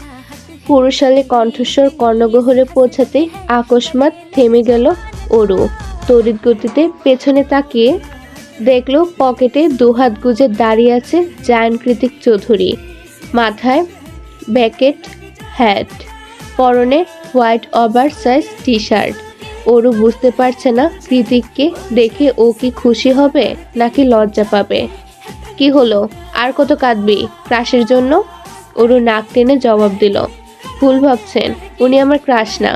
S1: পুরুষালী কণ্ঠস্বর কর্ণগহরে পৌঁছাতে আকস্মাৎ থেমে গেল অরু। তড়িৎ গতিতে পেছনে তাকিয়ে দেখলো পকেটে দুহাত গুজে দাঁড়িয়ে আছে জায়ান্ট কৃতিক চৌধুরী। মাথায় ব্যাকেট হ্যাট, পরনে white over size T shirt. ওরও বুঝতে পারছে না কৃতিককে দেখে ও কি খুশি হবে নাকি লজ্জা পাবে। কি হলো, আর কত কাঁদবি ক্রাশের জন্য? ওরও নাক টেনে জবাব দিল, ভুল ভাবছেন, উনি আমার ক্রাশ না।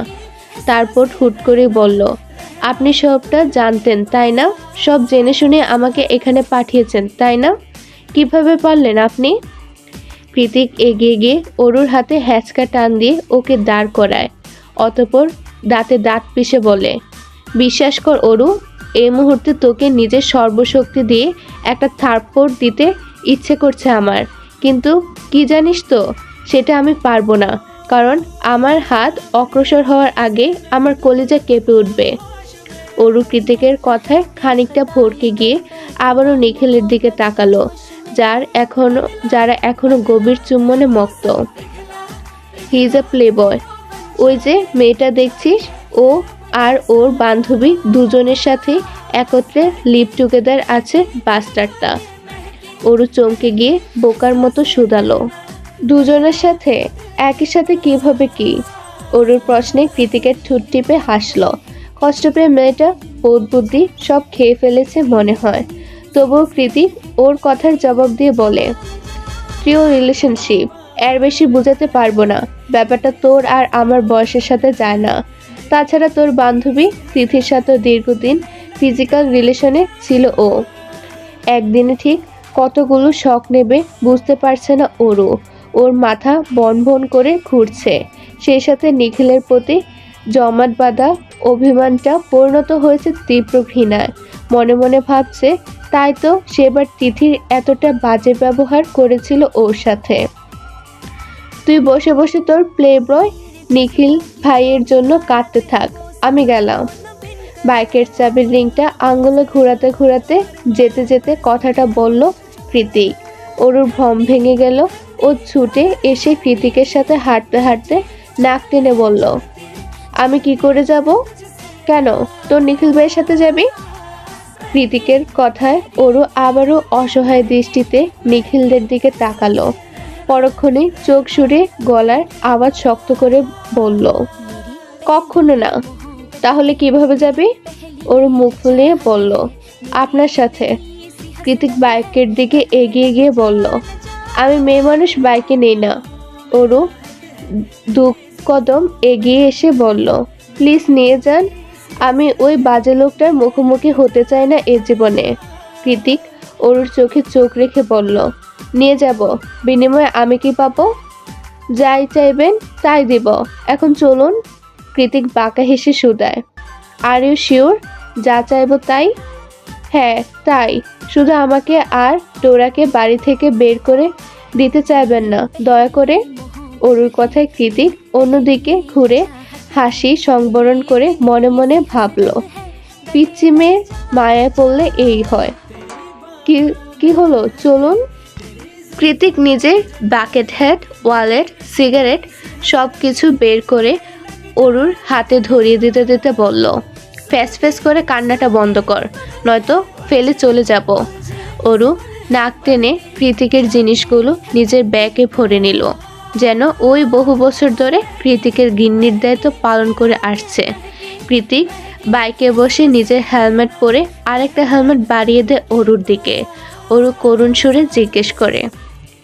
S1: তারপর হুট করে বলল, আপনি সবটা জানতেন তাই না? সব জেনে শুনে আমাকে এখানে পাঠিয়েছেন তাই না? কিভাবে পারলেন আপনি? কৃতিক এগিয়ে গিয়ে অরুর হাতে হ্যাচকা টান দিয়ে ওকে দাঁড় করায়। অতঃপর দাঁতে দাঁত পিষে বলে, বিশ্বাস কর অরু, এই মুহূর্তে তোকে নিজের সর্বশক্তি দিয়ে একটা থাপ্পড় দিতে ইচ্ছে করছে আমার, কিন্তু কি জানিস তো, সেটা আমি পারবো না, কারণ আমার হাত অগ্রসর হওয়ার আগে আমার কলিজা কেঁপে উঠবে। অরু কৃতিকের কথায় খানিকটা ভড়কে গিয়ে আবারও নিখিলের দিকে তাকালো, যারা এখনো গভীর চুম্বনে মত্ত। হি ইজ এ প্লে বয়। ওই যে মেয়েটা দেখছিস, ও আর ওর বান্ধবী দুজনের সাথে একত্রে লিভ টুগেদার আছে বাস্টারটা। ওরু চমকে গিয়ে বোকার মতো শুধালো, দুজনের সাথে একই সাথে কিভাবে কি? অরুর প্রশ্নে কৃতিকের ঠোঁট টিপে হাসলো। কষ্ট পেয়ে মেয়েটা বোধ বুদ্ধি সব খেয়ে ফেলেছে মনে হয়। তবুও কৃতিক ওর কথার জবাব দিয়ে বলে, প্রিয় রিলেশনশিপ, এর বেশি বোঝাতে পারবো না। ব্যাপারটা তোর আর আমার বয়সের সাথে যায় না। তাছাড়া তোর বান্ধবী তিথির সাথে দীর্ঘদিন ফিজিক্যাল রিলেশনে ছিল ও। একদিনে ঠিক কতগুলো শখ নেবে বুঝতে পারছে না ওরও। ওর মাথা বন বন করে ঘুরছে। সেই সাথে নিখিলের প্রতি জমাট বাঁধা অভিমানটা পরিণত হয়েছে তীব্র ঘৃণায়। মনে মনে ভাবছে, তাই তো সেবার তিথির এতটা বাজে ব্যবহার করেছিল ওর সাথে। তুই বসে বসে তোর প্লে বয় নিখিল ভাইয়ের জন্য কাঁদতে থাক, আমি গেলাম। বাইকের চাবির রিংটা আঙ্গুলে ঘোরাতে ঘোরাতে যেতে যেতে কথাটা বলল কৃতিক। ওরুর ভ্রম ভেঙে গেল। ও ছুটে এসে কৃতিকের সাথে হাঁটতে হাঁটতে নাক টেনে বলল, আমি কি করে যাব? কেন, তোর নিখিল ভাইয়ের সাথে যাবি? কৃতিকের কথায় ওরও আবারও অসহায় দৃষ্টিতে নিখিলদের দিকে তাকালো। পরক্ষণে চোখ সরে গলার আওয়াজ শক্ত করে বলল, কখনো না। তাহলে কিভাবে যাবি? ওর মুখ ফুলিয়ে বলল, আপনার সাথে। কৃতিক বাইকের দিকে এগিয়ে গিয়ে বলল, আমি মেয়ে মানুষ বাইকে নেই না। ওরও দু কদম এগিয়ে এসে বলল, প্লিজ নিয়ে যান, আমি ওই বাজে লোকটার মুখোমুখি হতে চাই না এ জীবনে। কৃতিক ওরুর চোখে চোখ রেখে বলল, নিয়ে যাব, বিনিময়ে আমি কি পাবো? যাই চাইবেন তাই দিব, এখন চলুন। কৃতিক বাঁকা হেসে শুধায়, আর ইউ শিওর যা চাইবো তাই? হ্যাঁ তাই, শুধু আমাকে আর ডোরাকে বাড়ি থেকে বের করে দিতে চাইবেন না দয়া করে। অরুর কথায় কৃতিক অন্যদিকে ঘুরে হাসি সংবরণ করে মনে মনে ভাবল, পিচ্চি মেয়ে মায়ায় পড়লে এই হয়। কি হলো, চলুন। কৃতিক নিজের বাকেট হ্যাট, ওয়ালেট, সিগারেট সব কিছু বের করে অরুর হাতে ধরিয়ে দিতে দিতে বলল, ফ্যাস ফ্যাস করে কান্নাটা বন্ধ কর, নয়তো ফেলে চলে যাব। অরু নাক টেনে কৃতিকের জিনিসগুলো নিজের ব্যাগে ভরে নিল, যেন ওই বহু বছর ধরে কৃতিকের গিন্নির দায়িত্ব পালন করে আসছে। কৃতিক বাইকে বসে নিজের হেলমেট পরে আরেকটা হেলমেট বাড়িয়ে দেয় অরুর দিকে। অরু করুণ সুরে জিজ্ঞেস করে,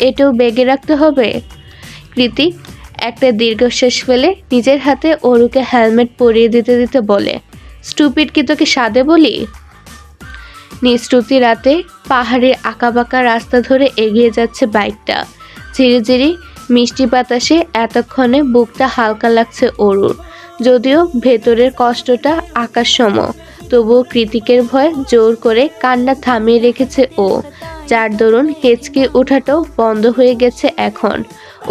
S1: এটাও ব্যাগে রাখতে হবে? কৃতিক একটা দীর্ঘশ্বাস ফেলে নিজের হাতে অরুকে হেলমেট পরিয়ে দিতে দিতে বলে, স্টুপিড কি তোকে সাধে বলি? নিশ্রুতি রাতে পাহাড়ের আঁকাবাঁকা রাস্তা ধরে এগিয়ে যাচ্ছে বাইকটা। ধীরে ধীরে মিষ্টি বাতাসে এতক্ষণে বুকটা হালকা লাগছে অরুর, যদিও ভেতরের কষ্টটা আকাশসম। তবুও কৃতিকের ভয় জোর করে কান্না থামিয়ে রেখেছে ও, যার দরুন হেঁচকে ওঠাটাও বন্ধ হয়ে গেছে এখন।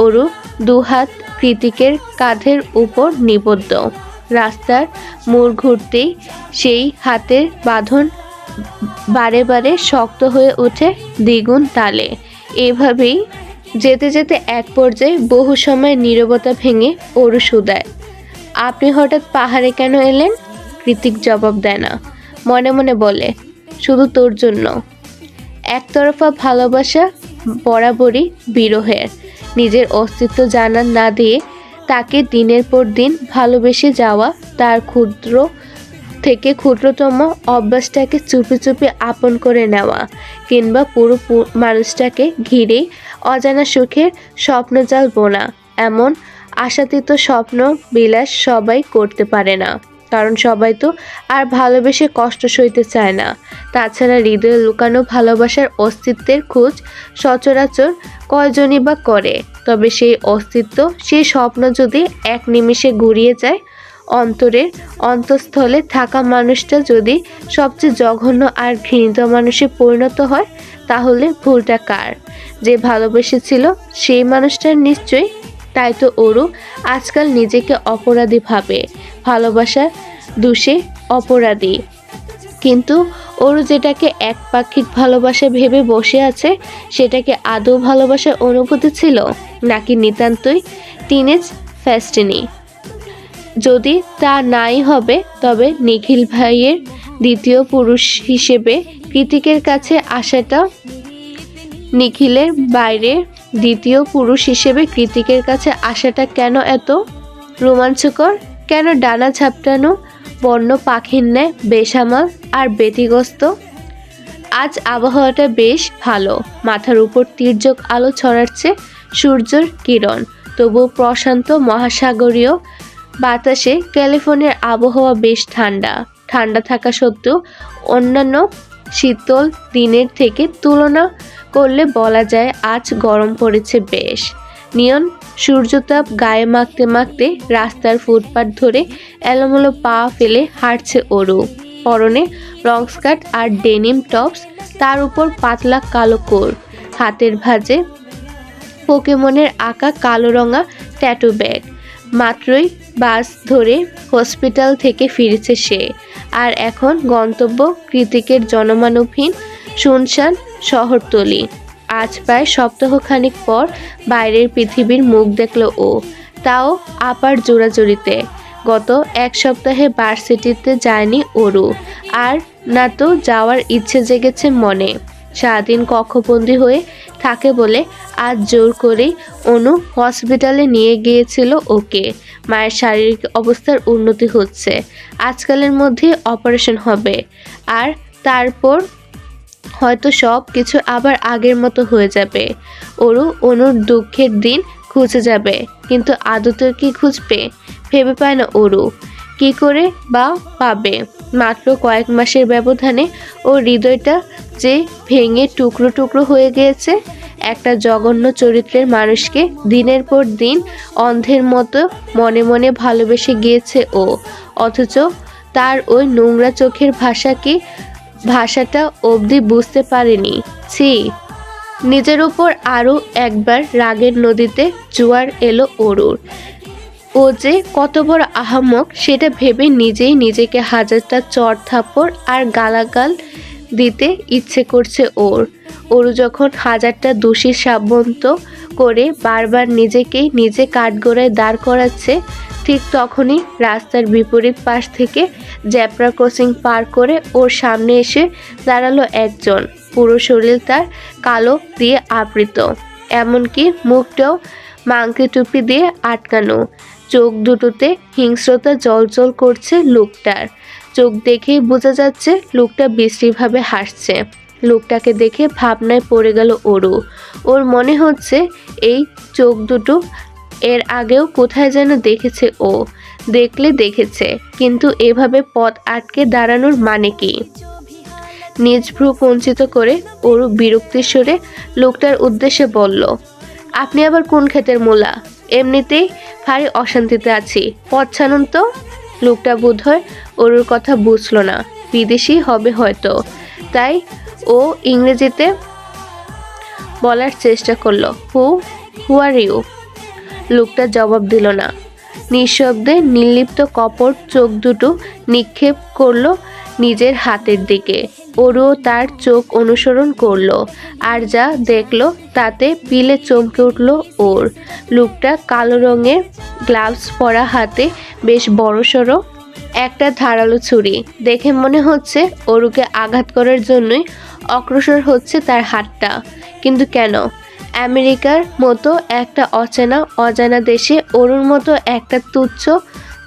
S1: অরু দুহাত কৃতিকের কাঁধের উপর নিবদ্ধ। রাস্তার মোড় ঘুরতেই সেই হাতের বাঁধন বারে বারে শক্ত হয়ে ওঠে দ্বিগুণ তালে। এভাবেই যেতে যেতে এক পর্যায়ে বহু সময় নীরবতা ভেঙে অরু শুধায়, আপনি হঠাৎ পাহাড়ে কেন এলেন? কৃতিক জবাব দেয় না, মনে মনে বলে, শুধু তোর জন্য। একতরফা ভালোবাসা বরাবরই বিরহের। নিজের অস্তিত্ব জানান না দিয়ে তাকে দিনের পর দিন ভালোবেসে যাওয়া, তার ক্ষুদ্র থেকে ক্ষুদ্রতম অভ্যাসটাকে চুপি চুপি আপন করে নেওয়া, কিংবা পুরো মানুষটাকে ঘিরে অজানা সুখের স্বপ্নজাল বোনা, এমন আশাতীত স্বপ্ন বিলাস সবাই করতে পারে না। কারণ সবাই তো আর ভালোবেসে কষ্ট সইতে চায় না। তাছাড়া হৃদয়ে লুকানো ভালোবাসার অস্তিত্বের খোঁজ সচরাচর কয়জনই বা করে। তবে সেই অস্তিত্ব, সেই স্বপ্ন যদি এক নিমিষে গুড়িয়ে যায়, অন্তরের অন্তঃস্থলে থাকা মানুষটা যদি সবচেয়ে জঘন্য আর ঘৃণিত মানুষে পরিণত হয়, তাহলে ভুলটা কার? যে ভালোবেসেছিল সেই মানুষটার নিশ্চয়ই। তাই তো অরু আজকাল নিজেকে অপরাধী ভাবে, ভালোবাসার দোষে অপরাধী। কিন্তু অরু যেটাকে একপাক্ষিক ভালোবাসা ভেবে বসে আছে, সেটাকে আদৌ ভালোবাসার অনুভূতি ছিল, নাকি নিতান্তই টিনেজ ফ্যাস্টিনি? যদি তা নাই হবে, তবে নিখিল ভাইয়ের দ্বিতীয় পুরুষ হিসেবে কৃতিকের কাছে আসাটা নিখিলের বাইরে দ্বিতীয় পুরুষ হিসেবে কৃতিকের কাছে আসাটা কেন এত রোমাঞ্চকর? কেন ডানা ঝাপটানো বন্য পাখির ন্যায় বেসামাল আর ব্যতিগ্রস্ত? আজ আবহাওয়াটা বেশ ভালো, মাথার উপর তির্যক আলো ছড়াচ্ছে সূর্যের কিরণ। তবুও প্রশান্ত মহাসাগরীয় বাতাসে ক্যালিফোর্নিয়ার আবহাওয়া বেশ ঠান্ডা। ঠান্ডা থাকা সত্ত্বেও অন্যান্য শীতল দিনের থেকে তুলনা করলে বলা যায় আজ গরম পড়েছে বেশ। নিয়ন সূর্যতাপ গায়ে মাখতে মাখতে রাস্তার ফুটপাত ধরে এলোমেলো পা ফেলে হাঁটছে অরু। পরনে লং স্কার্ট আর ডেনিম টপস, তার উপর পাতলা কালো কোট, হাতের ভাঁজে পোকেমনের আঁকা কালো রঙা ট্যাটু ব্যাগ। মাত্রই বাস ধরে হসপিটাল থেকে ফিরেছে সে, আর এখন গন্তব্য কৃতিকের জনমানবহীন শুনশান শহরতলি। আজ প্রায় সপ্তাহখানিক পর বাইরের পৃথিবীর মুখ দেখল ও, তাও আপার জোড়াজুড়িতে। গত এক সপ্তাহে ভার্সিটিতে যায়নি অরু, আর না তো যাওয়ার ইচ্ছে জেগেছে মনে। সারাদিন কক্ষবন্দী হয়ে থাকে বলে আজ জোর করেই অনু হসপিটালে নিয়ে গিয়েছিল ওকে। মায়ের শারীরিক অবস্থার উন্নতি হচ্ছে, আজকালের মধ্যে অপারেশন হবে, আর তারপর হয়তো সব কিছু আবার আগের মতো হয়ে যাবে। অরু অনুর দুঃখের দিন খুঁজে যাবে, কিন্তু আদতে কি খুঁজবে ভেবে পায় না অরু। কি করে বা পাবে? মাত্র কয়েক মাসের ব্যবধানে ওর হৃদয়টা যে ভেঙে টুকরো টুকরো হয়ে গিয়েছে। একটা জঘন্য চরিত্রের মানুষকে দিনের পর দিন অন্ধের মতো মনে মনে ভালোবেসে গিয়েছে ও, অথচ তার ওই নোংরা চোখের ভাষাটা অবধি বুঝতে পারেনি। ছি! নিজের উপর আরও একবার রাগের নদীতে জোয়ার এলো অরুর। ও যে কত বড় আহাম্মক সেটা ভেবে নিজেই নিজেকে হাজারটা চড় থাপ্পড় আর গালাগাল দিতে ইচ্ছে করছে ওর। অরু যখন হাজারটা দোষী সাব্যস্ত করে বারবার নিজেকেই নিজে কাঠগড়ায় দাঁড় করাচ্ছে, ঠিক তখনই রাস্তার বিপরীত পাশ থেকে জেব্রা ক্রসিং পার করে ওর সামনে এসে দাঁড়ালো একজন। পুরো শরীর তার কালো দিয়ে আবৃত, এমনকি মুখটাও মাংকি টুপি দিয়ে আটকানো। চোখ দুটোতে হিংস্রতা জলজল করছে লোকটার। চোখ দেখেই বোঝা যাচ্ছে লোকটা বিশ্রীভাবে হাসছে। লোকটাকে দেখে ভাবনায় পড়ে গেল অরু। ওর মনে হচ্ছে এই চোখ দুটো এর আগেও কোথায় যেন দেখেছে ও। দেখেছে, কিন্তু এভাবে পথ আটকে দাঁড়ানোর মানে কি? নিজ ভ্রু কুঞ্চিত করে অরু বিরক্তির স্বরে লোকটার উদ্দেশ্যে বলল, আপনি আবার কোন ক্ষেতের মূলা? এমনিতেই ভারী অশান্তিতে আছি, পথ ছাড়ুন তো। লোকটা বোধহয় অরুর কথা বুঝলো না, বিদেশি হবে হয়তো, তাই ও ইংরেজিতে বলার চেষ্টা করলো, হু আর ইউ? লোকটা জবাব দিল না। নিঃশব্দে নির্লিপ্ত কপট চোখ দুটো নিক্ষেপ করলো নিজের হাতের দিকে। অরুও তার চোখ অনুসরণ করলো, আর যা দেখলো তাতে পিলে চমকে উঠল ওর। লোকটা কালো রঙের গ্লাভস পরা, হাতে বেশ বড়সড় একটা ধারালো ছুরি। দেখে মনে হচ্ছে অরুকে আঘাত করার জন্যই অগ্রসর হচ্ছে তার হাতটা। কিন্তু কেন? আমেরিকার মতো একটা অজানা দেশে অরুর মতো একটা তুচ্ছ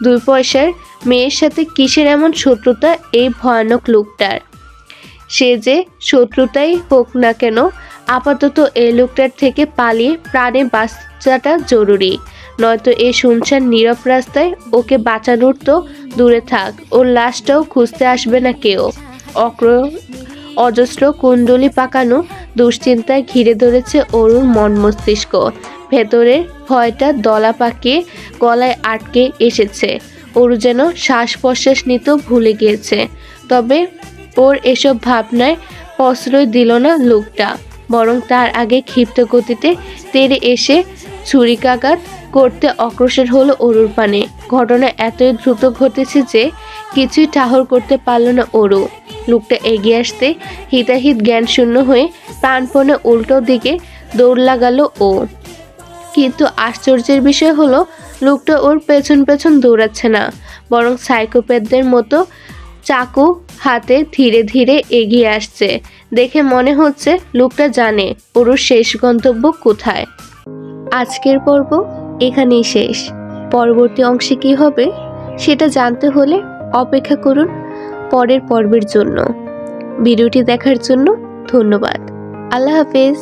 S1: 2 পয়সার মেয়ের সাথে কিসের এমন শত্রুতা এই ভয়ানক লোকটার? সে যে শত্রুতাই হোক না কেন, আপাতত এই লোকটার থেকে পালিয়ে প্রাণে বাঁচাটা জরুরি। নয়তো এই শুনশান নীরব রাস্তায় ওকে বাঁচানোর তো দূরে থাক, ওর লাশটাও খুঁজতে আসবে না কেউ। অজস্র কুণ্ডলি পাকানো দুশ্চিন্তায় ঘিরে ধরেছে অরুর মন মস্তিষ্ক। ভেতরের ভয়টা দলা পাকিয়ে গলায় আটকে এসেছে। অরু যেন শ্বাস প্রশ্বাস নিতেও ভুলে গিয়েছে। তবে ওর এসব ভাবনায় প্রশ্রয় দিল না লোকটা, বরং তার আগে ক্ষিপ্ত গতিতে তেড়ে এসে ছুরিকাঘাত করতে অগ্রসর হলো অরুর পানে। ঘটনা এতই দ্রুত ঘটেছে যে কিছুই ঠাহর করতে পারল না অরু। লোকটা এগিয়ে আসতে হিতাহিত জ্ঞানশূন্য হয়ে প্রাণপণে উল্টো দিকে দৌড় লাগালো ও। কিন্তু আশ্চর্যের বিষয় হলো লোকটা ওর পেছন পেছন দৌড়াচ্ছে না, বরং সাইকোপ্যাথদের মতো চাকু হাতে ধীরে ধীরে এগিয়ে আসছে। দেখে মনে হচ্ছে লোকটা জানে ওর শেষ গন্তব্য কোথায়। আজকের পর্ব এখানেই শেষ। পরবর্তী অংশে কি হবে সেটা জানতে হলে অপেক্ষা করুন পরের পর্বের জন্য। ভিডিওটি দেখার জন্য ধন্যবাদ। আল্লাহ হাফেজ।